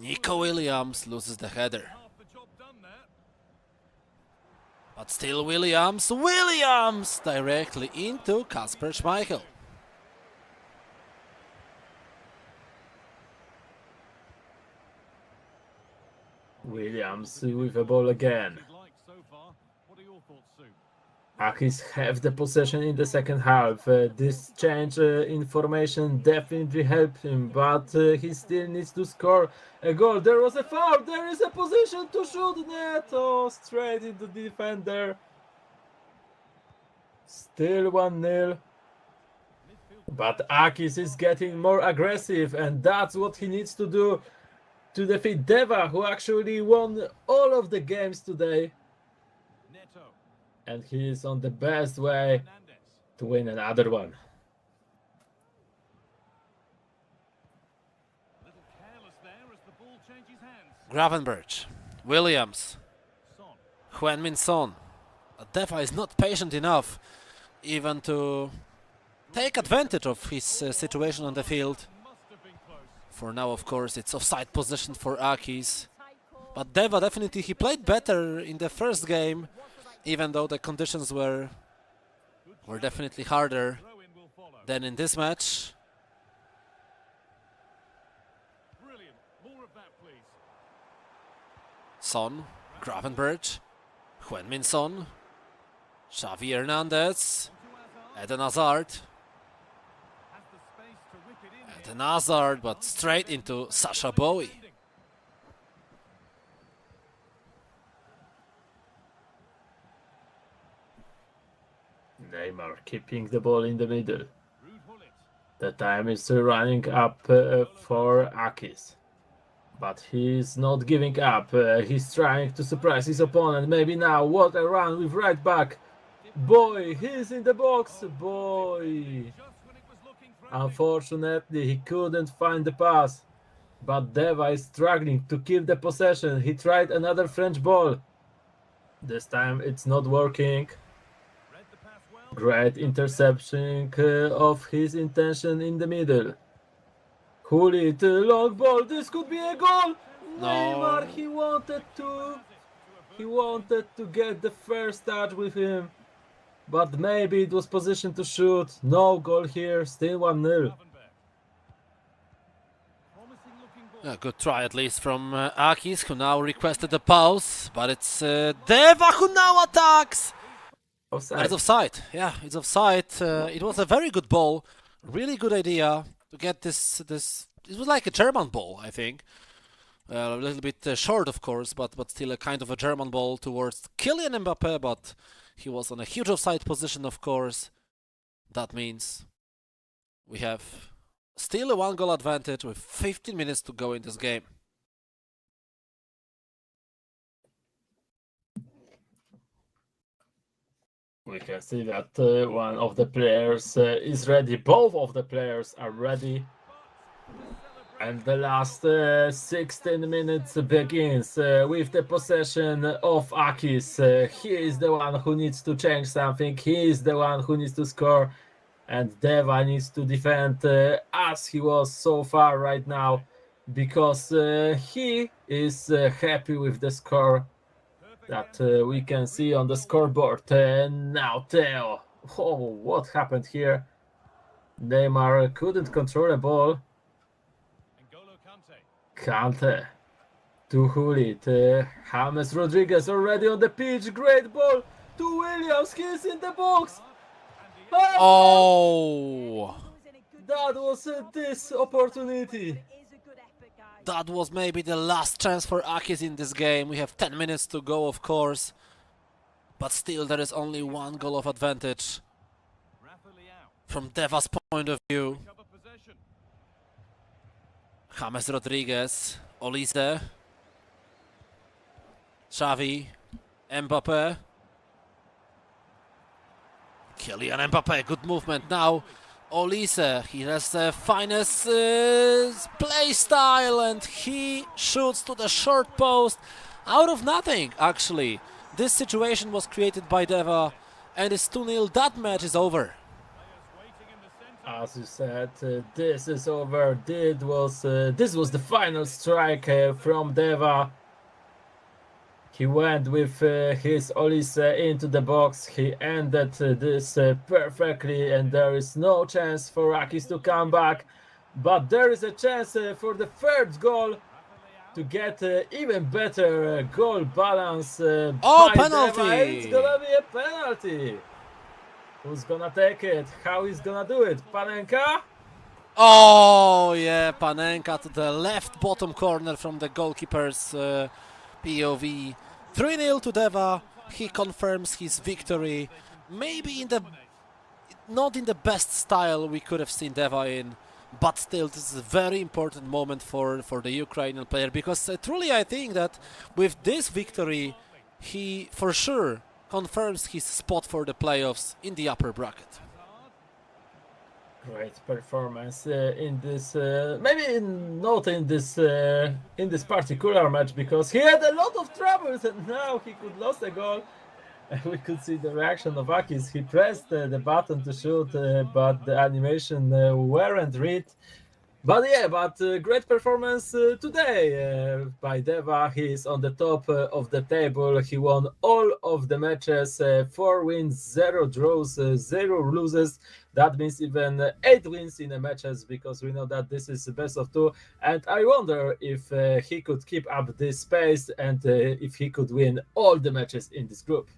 Nico Williams loses the header. But still Williams. Williams directly into Kasper Schmeichel. Williams with the ball again. AKEEZ have the possession in the second half. This change in formation definitely helped him, but he still needs to score a goal. There was a foul. There is a position to shoot. Neto straight into the defender. Still 1-0. But AKEEZ is getting more aggressive, and that's what he needs to do to defeat Deva, who actually won all of the games today. And he is on the best way to win another one. Gravenberch, Williams, Heung-min Son, Deva is not patient enough even to take advantage of his situation on the field. For now, of course, it's offside position for AKEEZ. But Deva definitely, he played better in the first game, even though the conditions were definitely harder than in this match. Brilliant. More of that, please. Son, Gravenberch, Heung-min Son, Xavi Hernandez, Eden Hazard. Has the space to whip it in. Eden Hazard, but straight into Sasha Bowie. Neymar keeping the ball in the middle. Rude Hullet. The time is running up for AKEEZ. But he's not giving up. He's trying to surprise his opponent. Maybe now. What a run with right back. Boy, he's in the box. Boy. Just when it was looking threatening. Unfortunately, he couldn't find the pass. But Deva is struggling to keep the possession. He tried another French ball. This time it's not working. Read the pass well. Great interception of his intention in the middle. Hullit, long ball. This could be a goal. No. Neymar, he wanted to get the first touch with him, but maybe it was positioned to shoot. No goal here. Still 1-0. Promising looking ball. A good try at least from AKEEZ, who now requested a pause, but it's Deva who now attacks. But Offside. it's offside. Yeah, it's offside. It was a very good ball, really good idea to get this. It was like a German ball, I think. A little bit short, of course, but still a kind of a German ball towards Kylian Mbappe. But he was on a huge offside position, of course. That means we have still a 1-goal advantage with 15 minutes to go in this game. We can see that one of the players is ready. Both of the players are ready. And the last 16 minutes begins with the possession of AKEEZ. He is the one who needs to change something. He is the one who needs to score. And Deva needs to defend as he was so far right now, because he is happy with the score that we can see on the scoreboard. Now Theo. Oh, what happened here? Neymar couldn't control the ball. N'Golo Kante. Kante to Hullit. James Rodriguez already on the pitch. Great ball to Williams. He's in the box. Oh! That was this opportunity. That was maybe the last chance for AKEEZ in this game. We have 10 minutes to go, of course. But still, there is only 1 goal of advantage Rafa Leao. from Deva's point of view. Cover possession. James Rodriguez, Olise, Xavi, Mbappe. Kylian Mbappe, good movement now. Olise, he has the finest play style and he shoots to the short post out of nothing, actually. This situation was created by Deva and it's 2-0. That match is over. Waiting in the centre. As you said, this is over. This was the final strike from Deva. He went with his Olise into the box. He ended this perfectly, and there is no chance for AKEEZ to come back. But there is a chance for the third goal to get even better goal balance. Oh, by penalty! Deva. It's gonna be a penalty. Who's gonna take it? How he's gonna do it? Panenka? Oh, yeah, Panenka to the left bottom corner from the goalkeeper's POV. 3-0 to Deva. He confirms his victory. Maybe not in the best style we could have seen Deva in, but still this is a very important moment for the Ukrainian player, because truly I think that with this victory he for sure confirms his spot for the playoffs in the upper bracket. Great performance in this, maybe not in this particular match, because he had a lot of troubles and now he could lose a goal. We could see the reaction of AKEEZ. He pressed the button to shoot, but the animation weren't read. But yeah, great performance today by Deva. He's on the top of the table. He won all of the matches, 4 wins, 0 draws, 0 loses. That means even 8 wins in the matches, because we know that this is the best of 2. And I wonder if he could keep up this pace and if he could win all the matches in this group.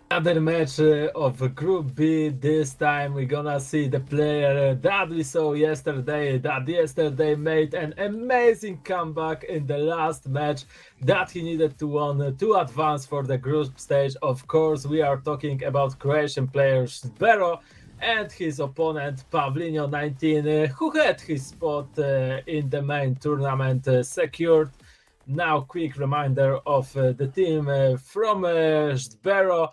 Another match of Group B. This time we're gonna see the player that we saw yesterday, that yesterday made an amazing comeback in the last match that he needed to win to advance for the group stage. Of course, we are talking about Croatian player ssztbero and his opponent Pavlinho 19, who had his spot in the main tournament secured. Now, quick reminder of the team from ssztbero.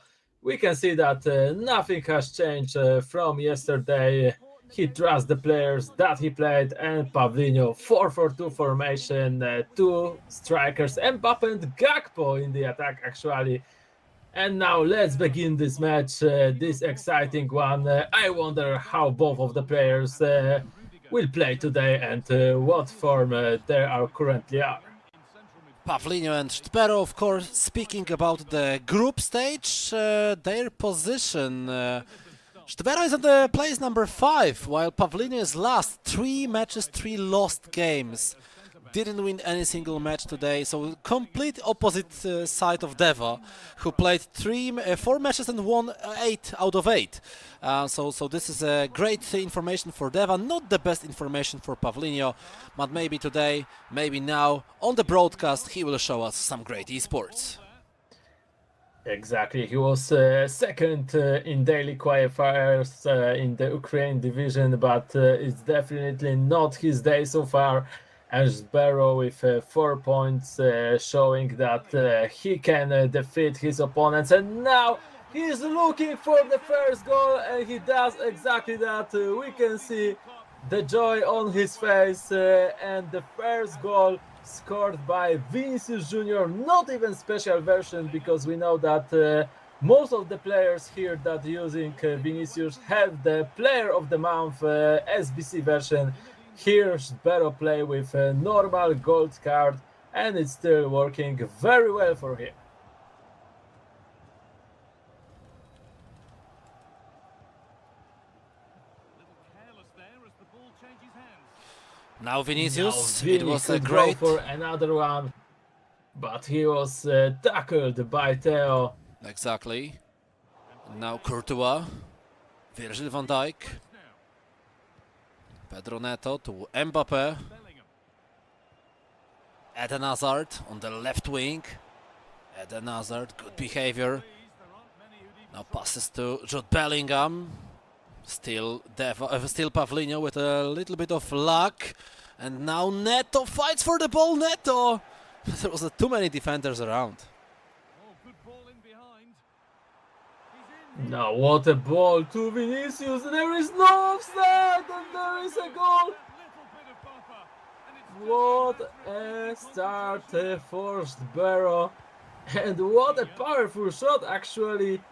We can see that nothing has changed from yesterday. He trusts the players that he played, and Pavlinho 4-4-2 formation, two strikers, Mbappe and Gakpo in the attack actually. And now let's begin this match, this exciting one. I wonder how both of the players will play today and what form they are currently are. Pavlinho and ssztbero, of course, speaking about the group stage, their position. ssztbero is at the place number 5, while Pavlinho is last. 3 matches, 3 lost games. Didn't win any single match today, so complete opposite side of Deva, who played 4 matches and won 8 out of 8. So this is a great information for Deva, not the best information for Pavlinho, but maybe today, maybe now, on the broadcast, he will show us some great esports. Exactly, he was second in daily qualifiers in the Ukraine division, but it's definitely not his day so far. And ssztbero with 4 points, showing that he can defeat his opponents. And now he's looking for the first goal, and he does exactly that. We can see the joy on his face, and the first goal scored by Vinicius Junior. Not even special version, because we know that most of the players here that using Vinicius have the Player of the Month SBC version. here ssztbero play with a normal gold card, and it's still working very well for him. Careless there as the ball changes hands. Now Vinicius, Now it Vini was a could go great... for another one, but he was tackled by Theo. Exactly. And now Courtois, Virgil van Dijk, Pedro Neto to Mbappe, Bellingham. Eden Hazard on the left wing. Eden Hazard, good behavior. There aren't many who'd even Now passes to Jude Bellingham. Still Pavlinho with a little bit of luck. And now Neto fights for the ball. Neto! There was too many defenders around. Oh, good ball in behind. He's in. Now what a ball to Vinicius, there is no offside and there is a goal. Little bit of buffer. And it's What a start for ssztbero, and what a powerful shot actually.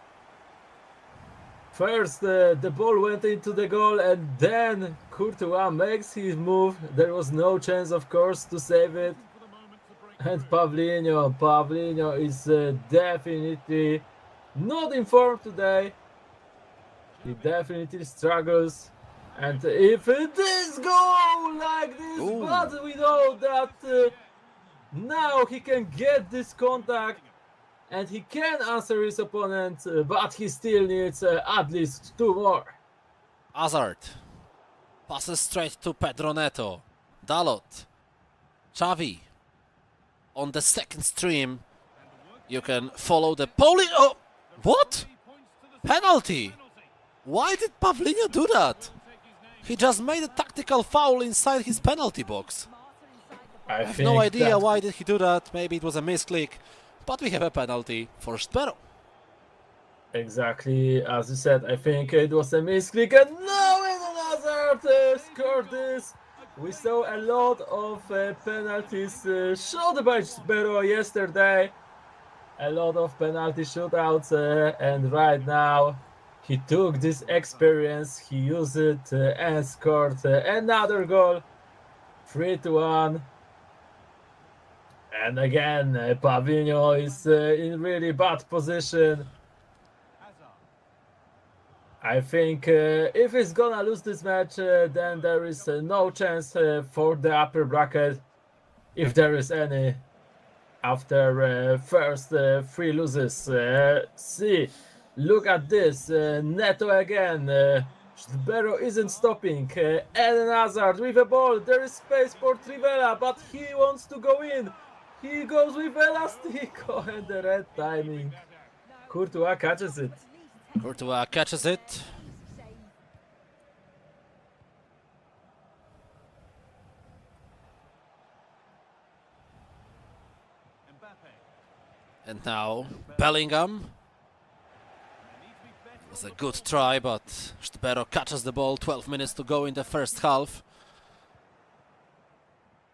First the ball went into the goal and then Courtois makes his move. There was no chance of course to save it. for the moment to break. And Pavlinho is definitely not in form today. He definitely struggles. And if it is goal like this, Ooh. but we know that now he can get this contact and he can answer his opponent, but he still needs at least 2 more. Hazard passes straight to Pedro Neto. Dalot. Xavi. On the second stream, you can follow the Polish... Oh! What? Penalty! Why did Pavlinho do that? He just made a tactical foul inside his penalty box. I I have no idea why did he do that. Maybe it was a misclick. But we have a penalty for ssztbero. Exactly as you said, I think it was a misclick, and now Eden Hazard scored this. We saw a lot of penalties shot by ssztbero yesterday, a lot of penalty shootouts, and right now he took this experience, he used it and scored another goal, 3-1. And again, Pavlinho is in really bad position. I think if he's gonna lose this match, then there is no chance for the upper bracket, if there is any, after first 3 losses. See, look at this, Neto again. ssztbero isn't stopping. Eden Hazard with a ball, there is space for Trivela, but he wants to go in. He goes with Elastico and the red timing. Courtois catches it. Courtois catches it. And now Bellingham. It was a good try, but ssztbero catches the ball. 12 minutes to go in the first half.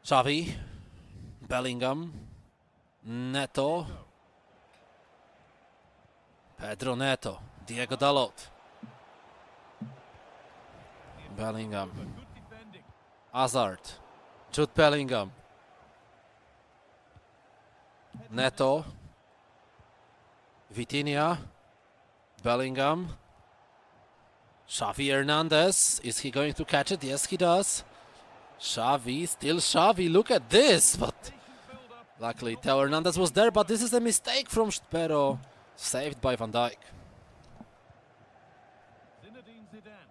Xavi. Bellingham. Neto. Pedro Neto. Diego Dalot. Bellingham. Hazard. Jude Bellingham. Neto. Vitinha. Bellingham. Xavi Hernandez. Is he going to catch it? Yes, he does. Xavi, still Xavi. Look at this. But luckily, Theo Hernandez was there. But this is a mistake from ssztbero. Saved by Van Dijk. Zinedine Zidane.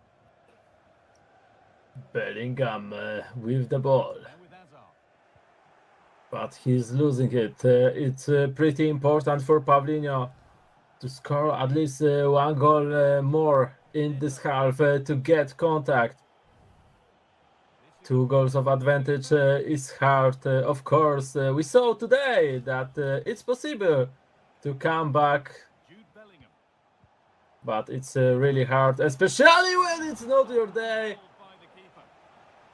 Bellingham with the ball, There with Hazard. but he's losing it. It's pretty important for Pavlinho to score at least 1 goal more in this half to get contact. 2 goals of advantage is hard. Of course, we saw today that it's possible to come back, Jude Bellingham. but it's really hard, especially when it's not your day. By the keeper.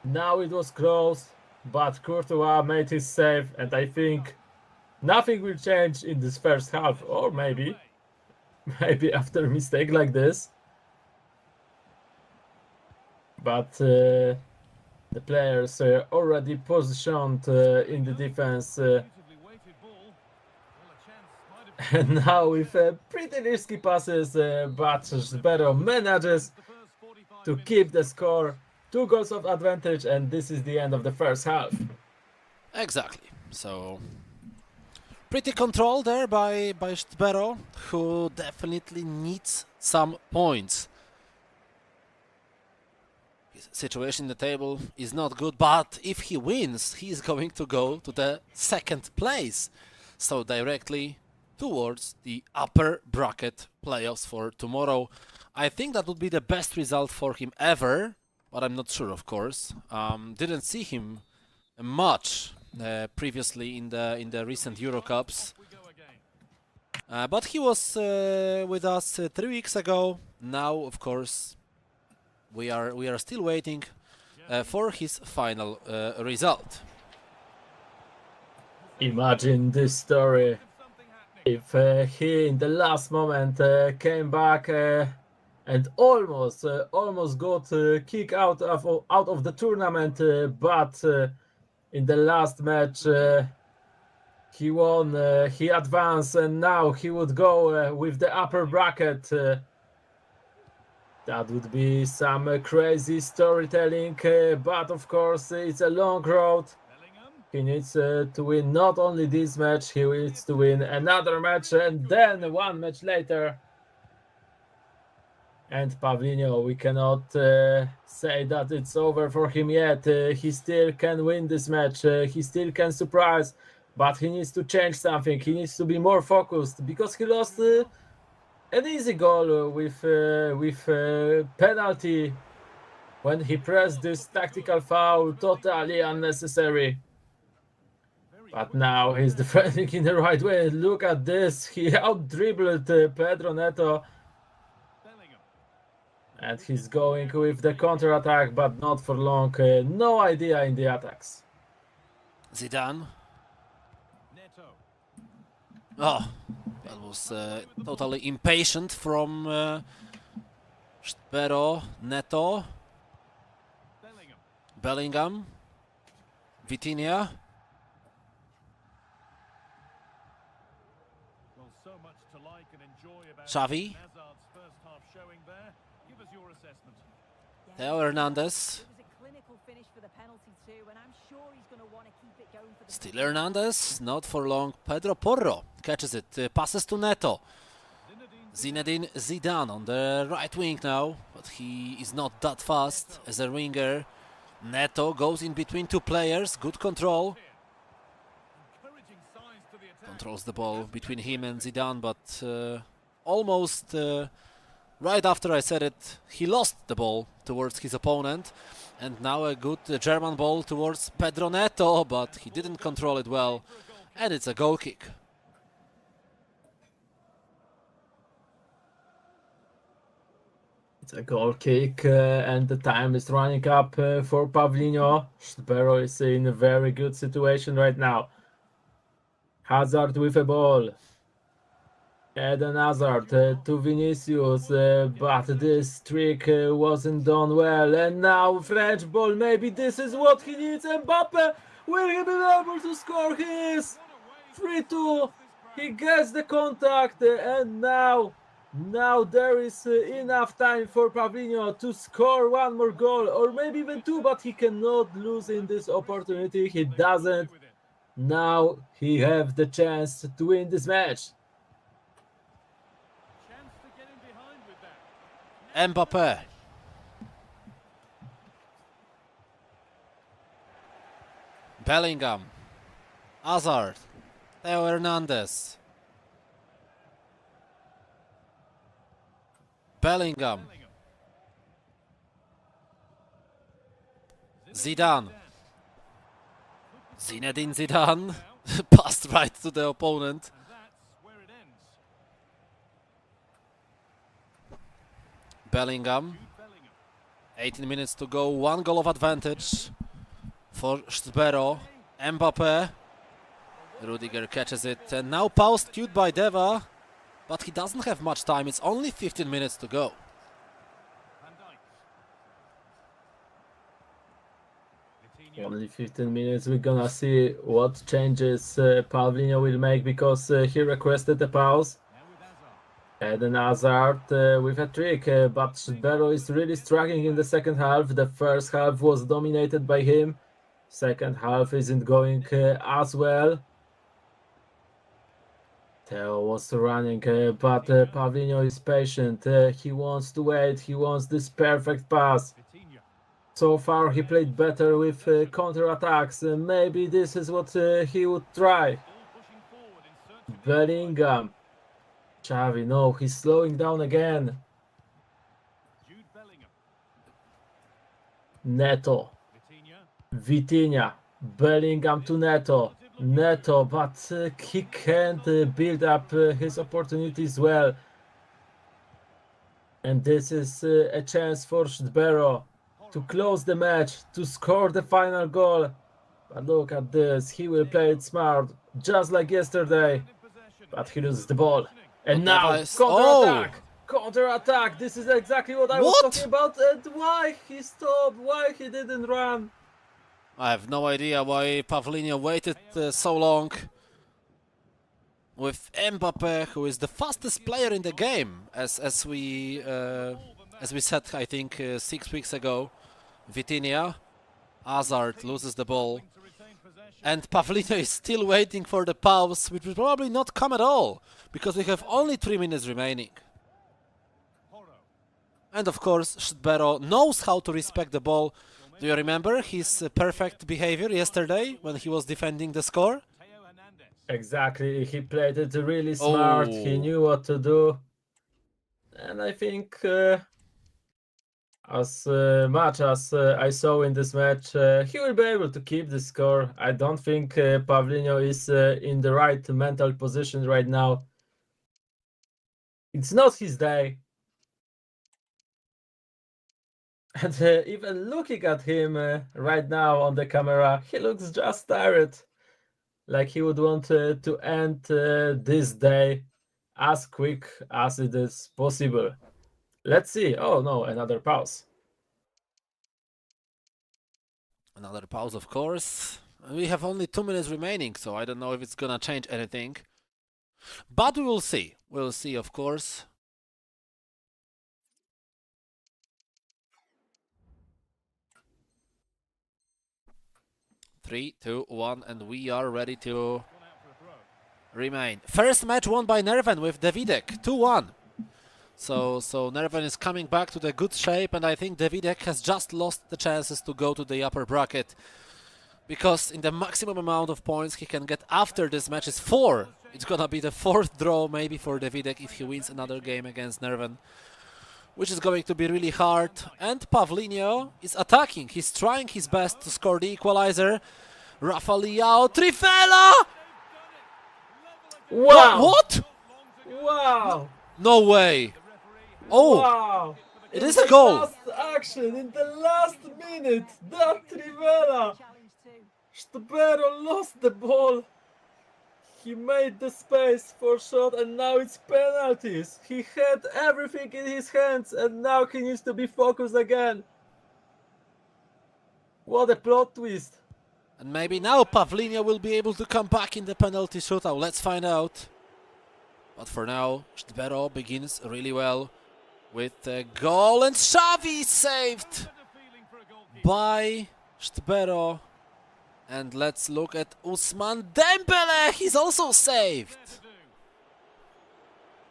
Now it was close, but Courtois made his save, and I think nothing will change in this first half, or maybe after a mistake like this. But The players already positioned in the defense. Beautifully weighted ball. Well, a chance might have been And now with pretty risky passes, but ssztbero manages the first 45 to minutes. keep the score. 2 goals of advantage, and this is the end of the first half. Exactly. So pretty control there by ssztbero, who definitely needs some points. His situation in the table is not good, but if he wins, he is going to go to the second place. So directly towards the upper bracket playoffs for tomorrow. I think that would be the best result for him ever, but I'm not sure, of course. Didn't see him much previously in the recent EuroCups. We go again. But he was with us 3 weeks ago. Now, of course, we are still waiting for his final result. Imagine this story. Something happening. If he in the last moment came back and almost got kicked out of the tournament, but in the last match he won, he advanced, and now he would go with the upper bracket. That would be some crazy storytelling, but of course it's a long road. Bellingham. He needs to win not only this match, he needs to win another match and then one match later. And Pavlinho, we cannot say that it's over for him yet. He still can win this match, he still can surprise, but he needs to change something. He needs to be more focused because he lost an easy goal with penalty when he pressed this tactical foul, totally unnecessary. But now he's defending in the right way. Look at this. He out-dribbled Pedro Neto. Bellingham. And he's going with the counter-attack, but not for long. No idea in the attacks. Zidane. Neto. Oh, that was totally impatient from ssztbero. Neto. Bellingham. Bellingham. Vitinha. Well, so much to like and enjoy about Xavi. Hazard's first half showing there. Give us your assessment. Theo Hernandez. It was a clinical finish for the penalty too, and I'm sure he's going to want to keep it going for the Still Hernandez, not for long. Pedro Porro catches it, passes to Neto. Zinedine Zidane on the right wing now, but he is not that fast as a winger. Neto goes in between two players, good control. Encouraging signs to the attack. Controls the ball between him and Zidane, but almost right after I said it, he lost the ball towards his opponent. And now a good German ball towards Pedro Neto, but he didn't control it well. And it's a goal kick. It's a goal kick, and the time is running up for Pavlinho. ssztbero is in a very good situation right now. Hazard with a ball. Eden Hazard to Vinicius, but this trick wasn't done well. And now French ball, maybe this is what he needs. Mbappe, will he be able to score his 3-2? He gets the contact, and now there is enough time for Pavlinho to score one more goal, or maybe even two, but he cannot lose in this opportunity. He doesn't. Now he have the chance to win this match. Chance to get in behind with that. Mbappe. Bellingham. Hazard. Theo Hernandez. Bellingham. Zidane. Zinedine Zidane. Passed right to the opponent. And that's where it ends. Bellingham. Bellingham. 18 minutes to go. 1 goal of advantage for ssztbero. Mbappe. Rudiger catches it. And now paused cued by Deva. But he doesn't have much time. It's only 15 minutes to go. Van Dijk. 45 Only 15 minutes. We're gonna see what changes Paulinho will make, because he requested a pause. Eden Hazard with a trick, but ssztbero is really struggling in the second half. The first half was dominated by him. Second half isn't going as well. Theo was running, but Paulinho is patient. He wants to wait. He wants this perfect pass. So far, he played better with counter-attacks. Maybe this is what he would try. Bellingham. Xavi, no, he's slowing down again. Neto. Vitinha. Bellingham to Neto. Neto, but he can't build up his opportunities well. And this is a chance for ssztbero to close the match, to score the final goal. But look at this, he will play it smart, just like yesterday. But he loses the ball. And now, counter-attack! Counter-attack! This is exactly what I was talking about, and why he stopped, why he didn't run. I have no idea why Paulinho waited so long. With Mbappe, who is the fastest player in the game, as we said, I think 6 weeks ago. Vitinha, Hazard loses the ball, and Paulinho is still waiting for the pause, which will probably not come at all, because we have only 3 minutes remaining. And of course, ssztbero knows how to respect the ball. Do you remember his perfect behavior yesterday when he was defending the score? Exactly, he played it really smart, he knew what to do. And I think as much as I saw in this match, he will be able to keep the score. I don't think Paulinho is in the right mental position right now. It's not his day. And even looking at him right now on the camera, he looks just tired. Like he would want to end this day as quick as it is possible. Let's see. Oh no, another pause. Another pause, of course. We have only 2 minutes remaining, so I don't know if it's gonna change anything. But we will see. We'll see, of course. Three, two, one, and we are ready to remain. First match won by Nerven with Davidek, 2-1. So Nerven is coming back to the good shape, and I think Davidek has just lost the chances to go to the upper bracket, because in the maximum amount of points he can get after this match is 4. It's gonna be the 4th draw maybe for Davidek if he wins another game against Nerven, which is going to be really hard. And Paulinho is attacking. He's trying his best to score the equalizer. Rafa Leao, Trivela! Wow! What? Wow! No way. Oh, Wow! it is a goal. Last action, in the last minute, that Trivela! ssztbero lost the ball. He made the space for shot, and now it's penalties. He had everything in his hands, and now he needs to be focused again. What a plot twist. And maybe now Paulinho will be able to come back in the penalty shootout. Let's find out. But for now, ssztbero begins really well with a goal, and Xavi saved by ssztbero. And let's look at Ousmane Dembele. He's also saved.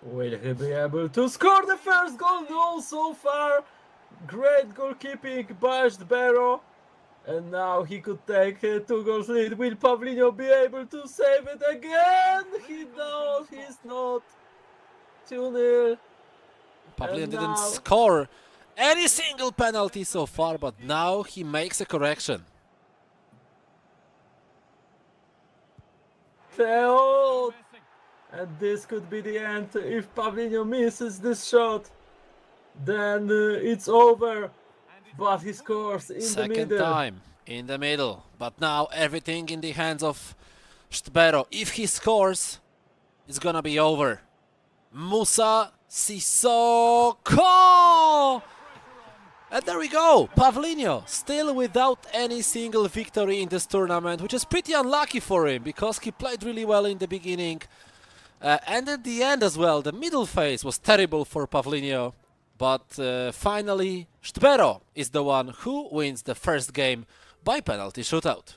Will he be able to score the first goal? No, so far. Great goalkeeping by ssztbero. And now he could take 2 goals lead. Will Paulinho be able to save it again? He's not. 2-0. Paulinho didn't now... score any single penalty so far, but now he makes a correction. Theo! And this could be the end. If Paulinho misses this shot, then it's over. But he scores in the middle. Second time in the middle. But now everything in the hands of ssztbero. If he scores, it's gonna be over. Moussa Sissoko! And there we go, Pavlinho, still without any single victory in this tournament, which is pretty unlucky for him, because he played really well in the beginning. And at the end as well, the middle phase was terrible for Pavlinho. But finally, ssztbero is the one who wins the first game by penalty shootout.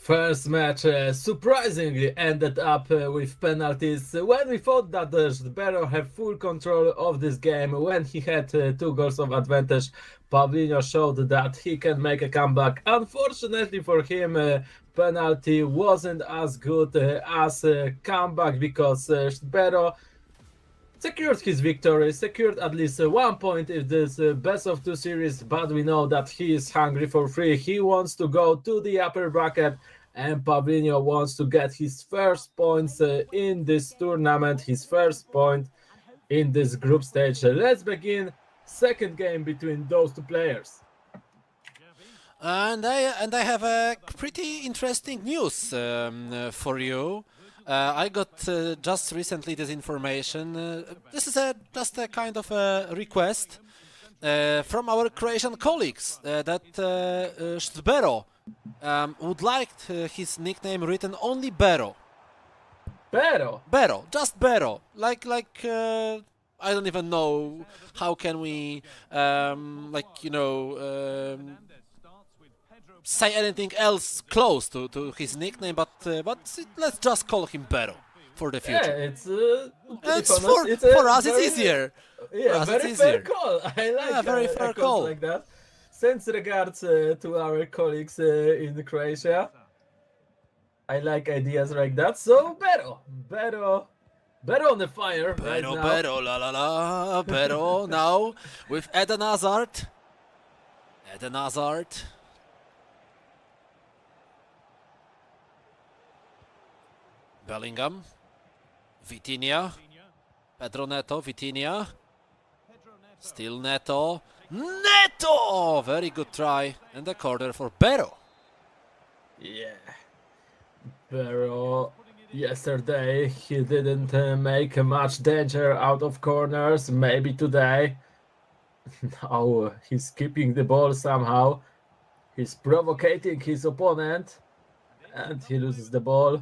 First match surprisingly ended up with penalties when we thought that the ssztbero have full control of this game. When he had 2 goals of advantage, Paulinho showed that he can make a comeback. Unfortunately for him, penalty wasn't as good as a comeback because ssztbero secured his victory, secured at least 1 point in this best of 2 series, but we know that he is hungry for 3. He wants to go to the upper bracket, and Paulinho wants to get his first points in this tournament, his first point in this group stage. Let's begin second game between those 2 players. And I have a pretty interesting news for you. I got just recently this information. This is just a kind of a request from our Croatian colleagues that ssztbero would like his nickname written only Bero. Bero? Bero, just Bero. Like I don't even know how can we say anything else close to his nickname, but let's just call him Bero for the future. Yeah, it's for us it's easier. Yeah, very fair call. I like very fair call like that. Sends regards to our colleagues in Croatia. I like ideas like that. So Bero on the fire right now. Bero, la la la, Bero now with Eden Hazard. Bellingham, Vitinha, Pedro Neto, Vitinha, still Neto, very good try, and the corner for Bero. Yeah, Bero, yesterday he didn't make much danger out of corners, maybe today. Now he's keeping the ball somehow, he's provocating his opponent, and he loses the ball.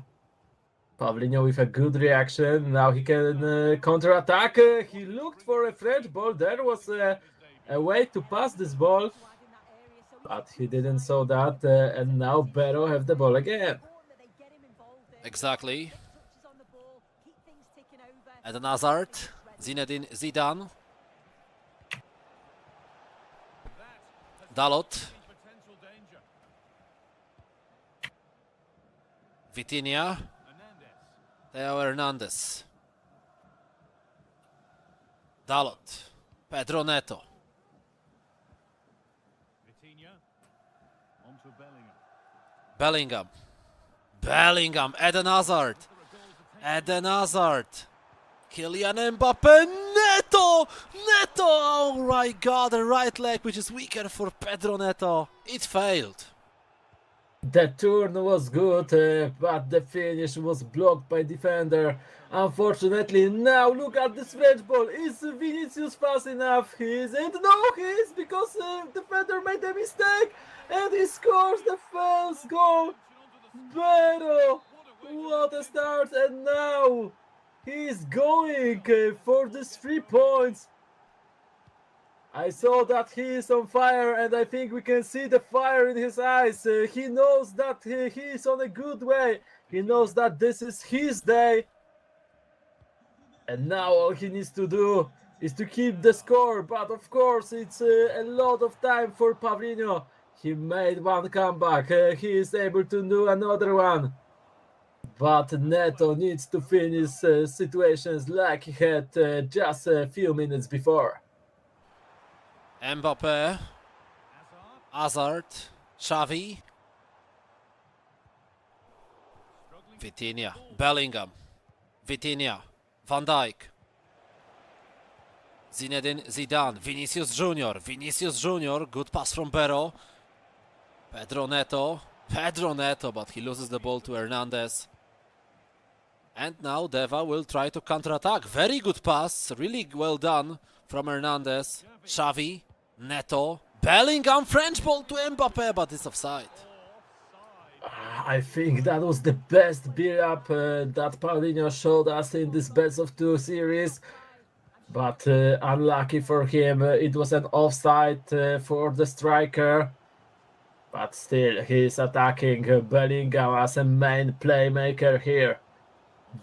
Paulinho with a good reaction. Now he can counter-attack. He looked for a French ball. There was a way to pass this ball, but he didn't saw that. And now Bero have the ball again. Exactly. Eden Hazard, Zinedine Zidane, Dalot, Vitinha, Theo Hernandez, Dalot, Pedro Neto, Vitinha onto Bellingham, Eden Hazard, Kylian Mbappe, Neto, oh my god, the right leg which is weaker for Pedro Neto, it failed. The turn was good, but the finish was blocked by defender. Unfortunately, now look at this French ball. Is Vinicius fast enough? He isn't. No, he is, because defender made a mistake, and he scores the first goal. Bero, what a start! And now he's going for these 3 points. I saw that he is on fire, and I think we can see the fire in his eyes. He knows that he is on a good way. He knows that this is his day. And now all he needs to do is to keep the score. But of course, it's a lot of time for Paulinho. He made 1 comeback. He is able to do another one. But Neto needs to finish situations like he had just a few minutes before. Mbappe, Hazard, Xavi, Vitinha, Bellingham, Vitinha, Van Dijk, Zinedine Zidane, Vinicius Junior, good pass from Bero, Pedro Neto, but he loses the ball to Hernandez. And now Deva will try to counter-attack. Very good pass, really well done from Hernandez, Xavi, Neto, Bellingham, French ball to Mbappe, but it's offside. I think that was the best build-up that Paulinho showed us in this best of 2 series. But unlucky for him, it was an offside for the striker. But still, he's attacking Bellingham as a main playmaker here.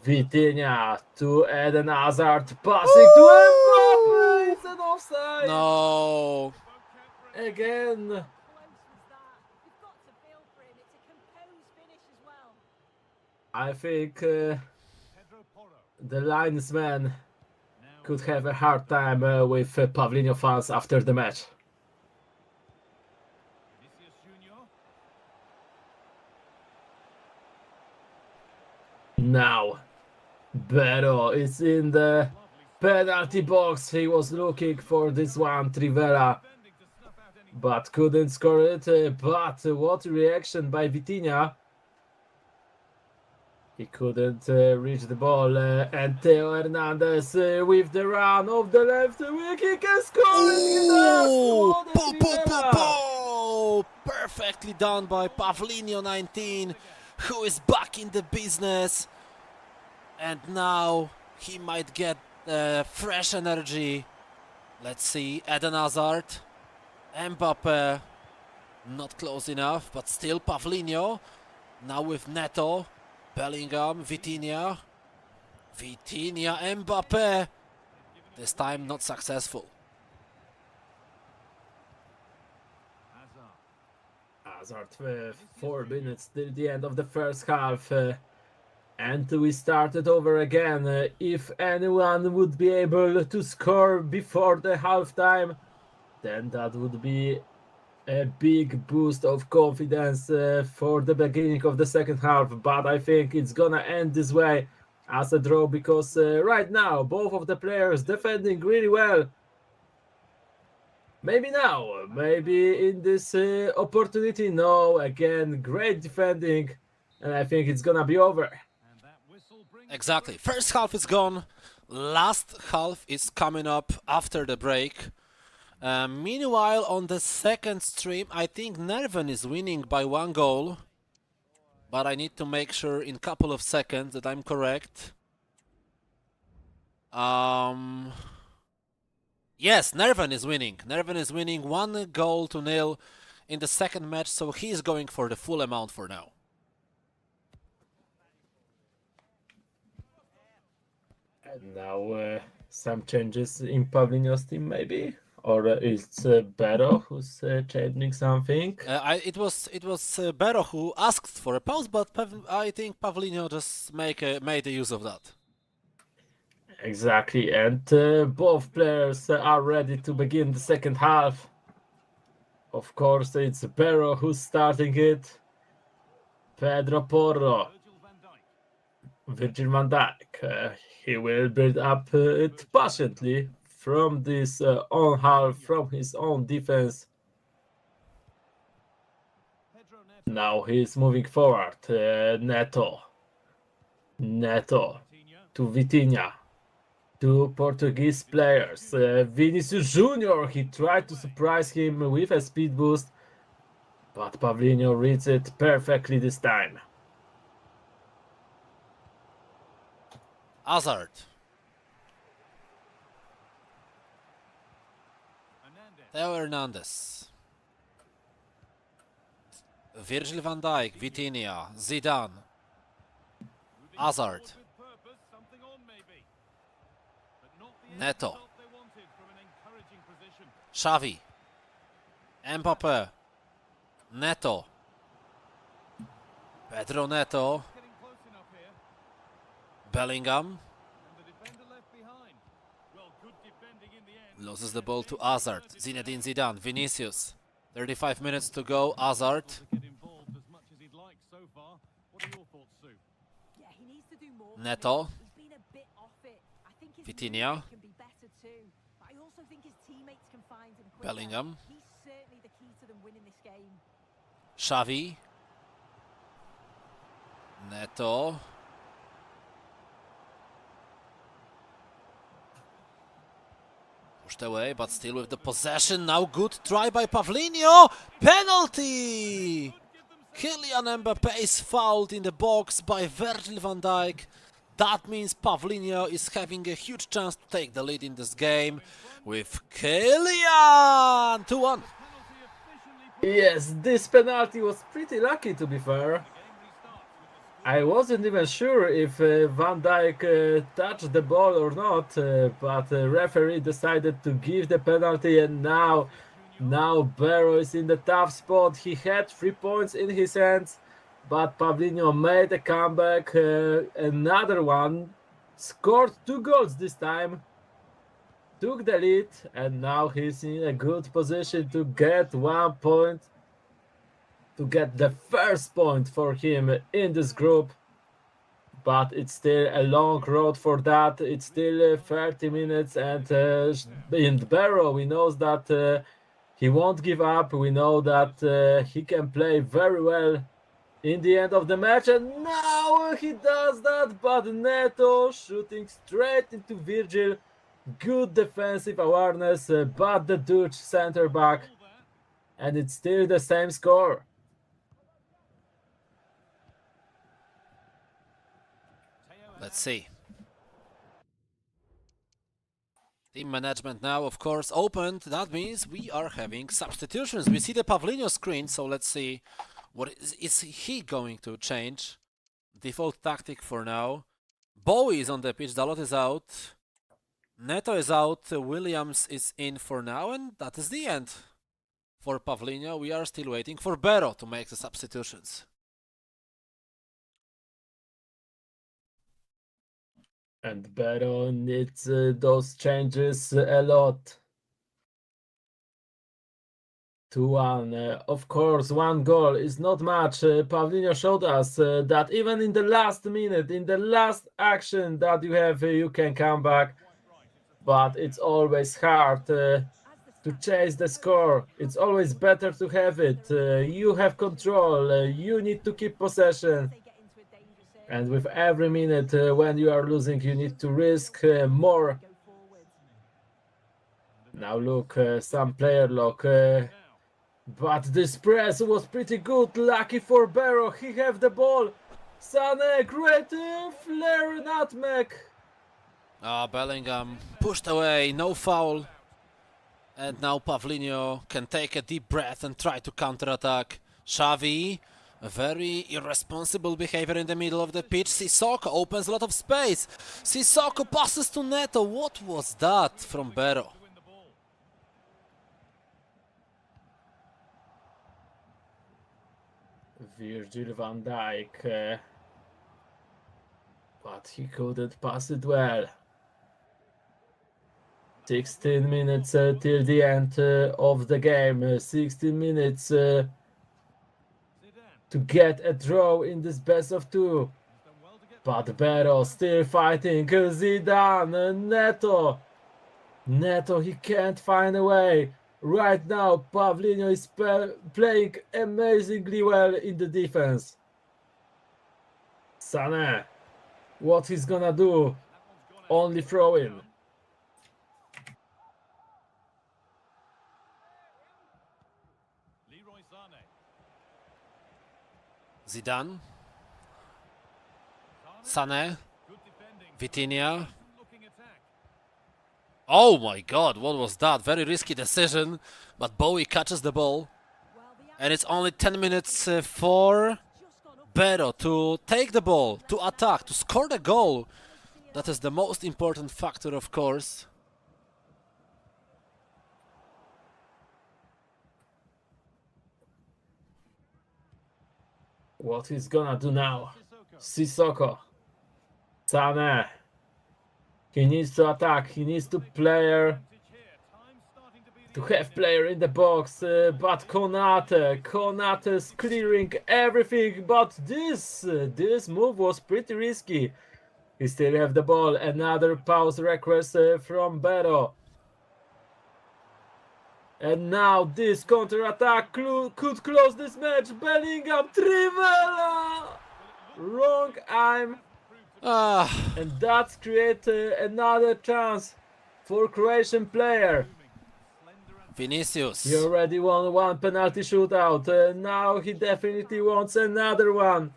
Vitinha to Eden Hazard, passing to Mbappe. It's an offside. No. Again. Close was that. You've got to feel for him. It's a composed finish as well. I think the linesman could have a hard time with Pavlinho fans after the match. Now, Bero is in the penalty box. He was looking for this one, Trivela, but couldn't score it. But what reaction by Vitinha. He couldn't reach the ball, and Theo Hernandez with the run of the left wing, he can score it! Ooh, What a po, po, po, Trivela! po. Perfectly done by Pavlinho 19, who is back in the business. And now he might get fresh energy. Let's see, Eden Hazard, Mbappe, not close enough, but still Pavlinho. Now with Neto, Bellingham, Vitinha, Mbappe. This time not successful. Hazard, 4 minutes till the end of the first half. And we started over again. If anyone would be able to score before the halftime, then that would be a big boost of confidence for the beginning of the second half. But I think it's gonna end this way as a draw, because right now both of the players defending really well. Maybe now, maybe in this opportunity. No, again, great defending, and I think it's gonna be over. Exactly. First half is gone. Last half is coming up after the break. Meanwhile, on the second stream, I think Nerven is winning by 1 goal. But I need to make sure in a couple of seconds that I'm correct. Yes, Nerven is winning. Nerven is winning 1-0 in the second match, so he's going for the full amount for now. And now some changes in Pavlinho's team, maybe, or it's Bero who's changing something. It was Bero who asked for a pause, but I think Pavlinho just made a use of that. Exactly, and both players are ready to begin the second half. Of course, it's Bero who's starting it. Pedro Porro, Virgil van Dijk. He will build up it patiently from this own half, from his own defense. Now he's moving forward. Neto to Vitinha. 2 Portuguese players. Vinicius Junior, he tried to surprise him with a speed boost, but Pavlinho reads it perfectly this time. Hazard. Theo Hernandez. Virgil van Dijk, Vitinha, Zidane. Hazard. Neto. Xavi. Mbappe. Neto. Pedro Neto. Bellingham. Loses the ball to Hazard. Zinedine Zidane. Vinicius. 35 minutes to go. Hazard. Neto. Vitinha. Bellingham. Xavi. Neto. Pushed away, but still with the possession. Now good try by Pavlinho. Penalty! Kylian Mbappe is fouled in the box by Virgil van Dijk. That means Pavlinho is having a huge chance to take the lead in this game with Kylian 2-1. Yes, this penalty was pretty lucky, to be fair. I wasn't even sure if Van Dijk touched the ball or not, but the referee decided to give the penalty, and now Barrow is in the tough spot. He had 3 points in his hands, but Pavlinho made a comeback, another one, scored 2 goals this time, took the lead, and now he's in a good position to get 1 point, to get the first point for him in this group. But it's still a long road for that. It's still 30 minutes, and in Barrow, we know that he won't give up. We know that he can play very well in the end of the match, and now he does that, but Neto shooting straight into Virgil. Good defensive awareness, but the Dutch center back, and it's still the same score. Let's see. Team management now, of course, opened. That means we are having substitutions. We see the Pavlinho screen, so let's see what is he going to change. Default tactic for now. Bowie is on the pitch, Dalot is out. Neto is out, Williams is in for now, and that is the end. For Pavlinho, we are still waiting for Bero to make the substitutions. And Barrow needs those changes a lot. 2-1. Of course, 1 goal is not much. Pavlinho showed us that even in the last minute, in the last action that you have, you can come back. But it's always hard to chase the score. It's always better to have it. You have control. You need to keep possession. And with every minute when you are losing, you need to risk more. Now look, some player lock. But this press was pretty good. Lucky for Barrow. He have the ball. Sané, great flare nutmeg. Bellingham pushed away, no foul. And now Pavlinho can take a deep breath and try to counter-attack. Xavi, a very irresponsible behavior in the middle of the pitch. Sissoko opens a lot of space. Sissoko passes to Neto. What was that from Bero? Virgil van Dijk. But he couldn't pass it well. 16 minutes till the end of the game. 16 minutes to get a draw in this best of 2. But Bero still fighting. Zidane, Neto, he can't find a way. Right now, Pavlinho is playing amazingly well in the defense. Sané, what he's gonna do? Only throw in. Zidane, Sané, Vitinha. Oh my god, what was that? Very risky decision, but Bowie catches the ball. And it's only 10 minutes for Bero to take the ball, to attack, to score the goal. That is the most important factor, of course. What he's gonna do now? Sissoko. Sané. He needs to attack. He needs to have player in the box. But Konate's clearing everything. But this move was pretty risky. He still have the ball. Another pause request from Bero. And now this counter-attack could close this match. Bellingham, Trivela! Wrong aim. And that creates another chance for Croatian player. Vinicius. He already won 1 penalty shootout. Now he definitely wants another one.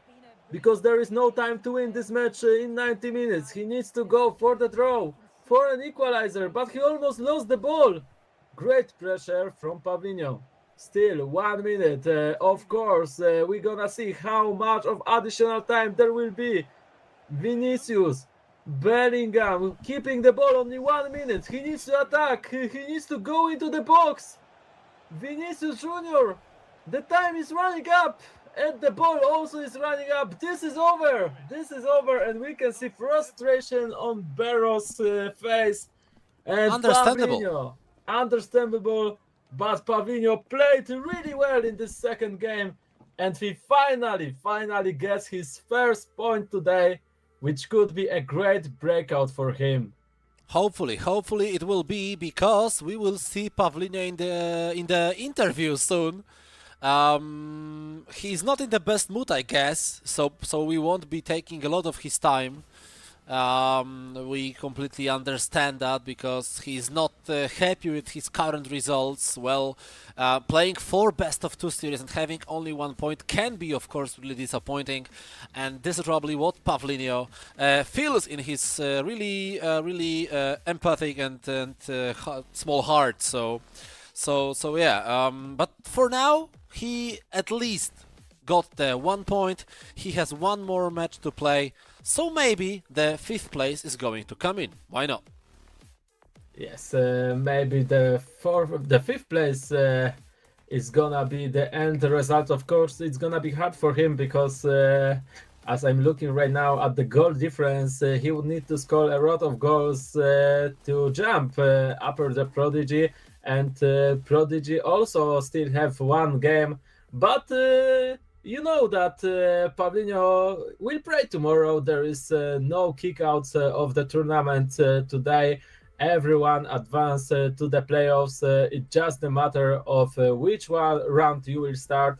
Because there is no time to win this match in 90 minutes. He needs to go for the draw, for an equalizer. But he almost lost the ball. Great pressure from Pavlinho. Still 1 minute. Of course, we're gonna see how much of additional time there will be. Vinicius, Bellingham, keeping the ball only 1 minute. He needs to attack. He needs to go into the box. Vinicius Junior, the time is running up. And the ball also is running up. This is over. This is over. And we can see frustration on Barrow's face. And Understandable. Pavlinho, understandable, but Pavlinho played really well in this second game, and he finally gets his first point today, which could be a great breakout for him. Hopefully it will be, because we will see Pavlinho in the interview soon. He's not in the best mood, I guess, so we won't be taking a lot of his time. We completely understand that, because he's not happy with his current results. Well, playing 4 best-of-2 series and having only 1 point can be, of course, really disappointing, and this is probably what Pavlinho feels in his really empathic and small heart. So yeah. But for now, he at least got the 1 point. He has 1 more match to play. So maybe the 5th place is going to come in. Why not? Yes, maybe the 5th place is gonna be the end result. Of course, it's gonna be hard for him, because as I'm looking right now at the goal difference, he would need to score a lot of goals to jump upper the Prodigy, and Prodigy also still have 1 game, but you know that Pavlinho will play tomorrow. There is no kickouts of the tournament today. Everyone advanced to the playoffs. It's just a matter of which round you will start.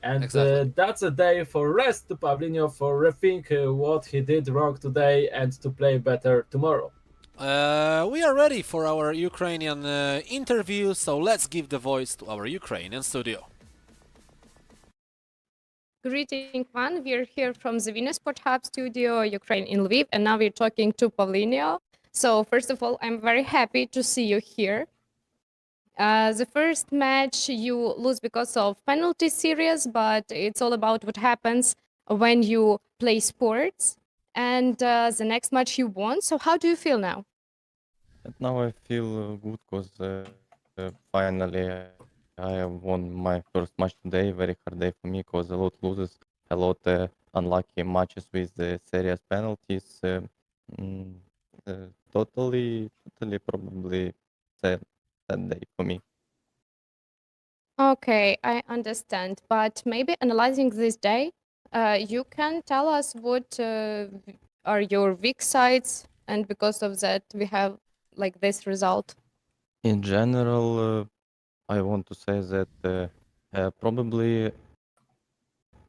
And Exactly. that's a day for rest to Pavlinho, for rethink what he did wrong today and to play better tomorrow. We are ready for our Ukrainian interview, so let's give the voice to our Ukrainian studio. Greeting, Juan. We're here from the Venus Sport Hub studio, Ukraine in Lviv, and now we're talking to Pavlinho. So first of all, I'm very happy to see you here. The first match you lose because of penalty series, but it's all about what happens when you play sports. And the next match you won. So how do you feel now? And now I feel good, because finally I have won my first match today. Very hard day for me, because a lot loses, a lot unlucky matches with serious penalties. Mm, totally probably sad day for me. Okay, I understand. But maybe analyzing this day, you can tell us what are your weak sides, and because of that, we have like this result. In general, I want to say that probably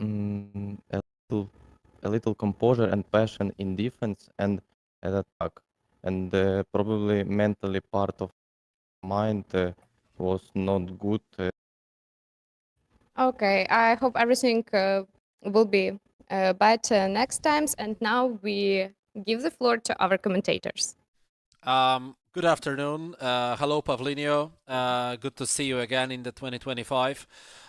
a little composure and passion in defense and at attack, and probably mentally part of mind was not good. Okay, I hope everything will be better next times. And now we give the floor to our commentators. Good afternoon. Hello, Pavlinho. Good to see you again in the 2025.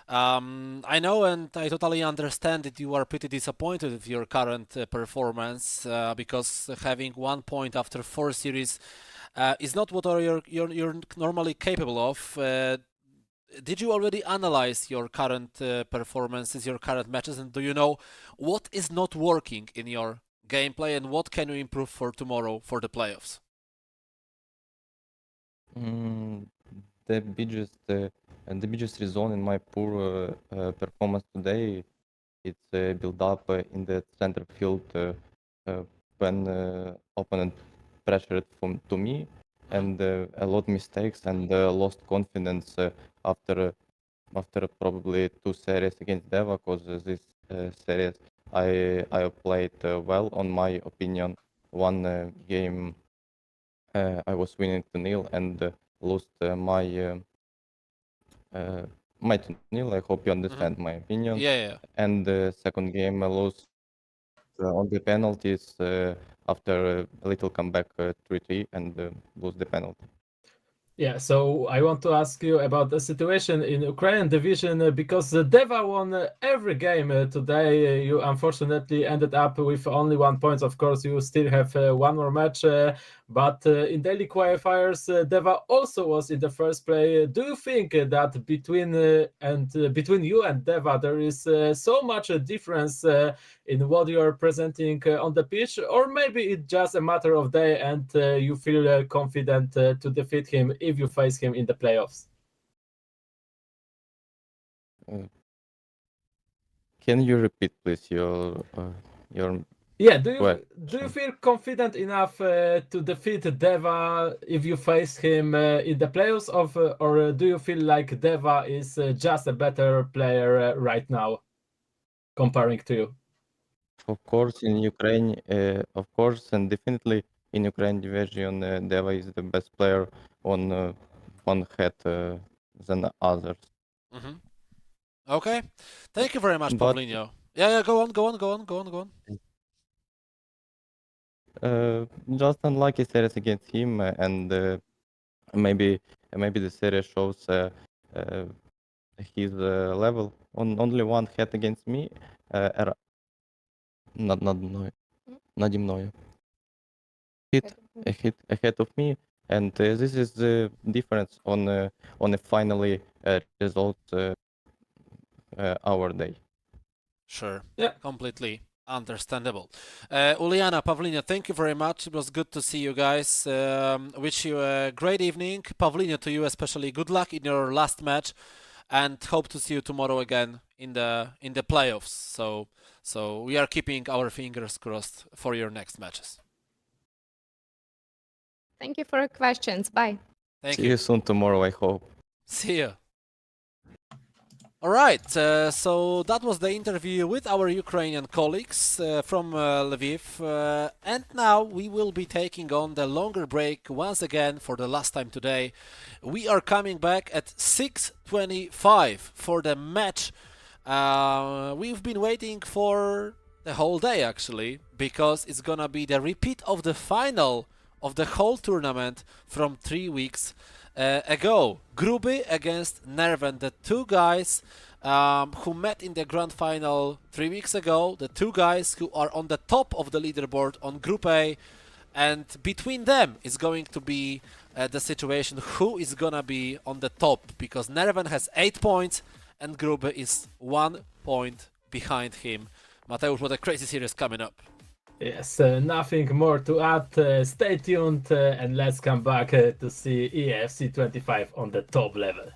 I know and I totally understand that you are pretty disappointed with your current performance, because having 1 point after 4 series is not what you're normally capable of. Did you already analyze your current performances, your current matches, and do you know what is not working in your gameplay and what can you improve for tomorrow for the playoffs? The biggest reason in my poor performance today, it's build up in the center field when opponent pressured to me, and a lot mistakes and lost confidence after probably 2 series against Deva, because this series I played well, on my opinion. 1 game I was winning 2-0 and lost my 2-0. I hope you understand my opinion. Yeah. And the second game I lost on the penalties after a little comeback 3-3 and lose the penalty. Yeah, so I want to ask you about the situation in Ukrainian division because Deva won every game today. You unfortunately ended up with only 1 point. Of course, you still have one more match, but in daily qualifiers, Deva also was in the first play. Do you think that between you and Deva there is so much difference in what you are presenting on the pitch, or maybe it's just a matter of day and you feel confident to defeat him if you face him in the playoffs? Can you repeat, please, your Yeah, do you question? feel confident enough to defeat Deva if you face him in the playoffs, or do you feel like Deva is just a better player right now comparing to you? Of course, in Ukraine, of course, and definitely in Ukraine division, Deva is the best player on one head than others. Hmm. Okay, thank you very much, But Pavlinho. Yeah, go on. just unlucky series against him, and maybe the series shows his level. On only one head against me, нади мною. Hit ahead of me, and this is the difference on a finally result our day. Sure. Yeah. Completely understandable. Uliana, Pavlina, thank you very much. It was good to see you guys. Wish you a great evening. Pavlina, to you especially, good luck in your last match, and hope to see you tomorrow again in the playoffs. So we are keeping our fingers crossed for your next matches. Thank you for your questions. Bye. Thank See you soon tomorrow, I hope. See you. All right, so that was the interview with our Ukrainian colleagues from Lviv, and now we will be taking on the longer break once again for the last time today. We are coming back at 6:25 for the match. We've been waiting for the whole day actually, because it's gonna be the repeat of the final of the whole tournament from 3 weeks ago. Gruby against Nerven, the two guys who met in the grand final 3 weeks ago, the two guys who are on the top of the leaderboard on Group A, and between them is going to be the situation who is gonna be on the top, because Nerven has 8 points and Gruby is 1 point behind him. Mateusz, what a crazy series coming up. Yes, nothing more to add. Stay tuned and let's come back to see EFC 25 on the top level.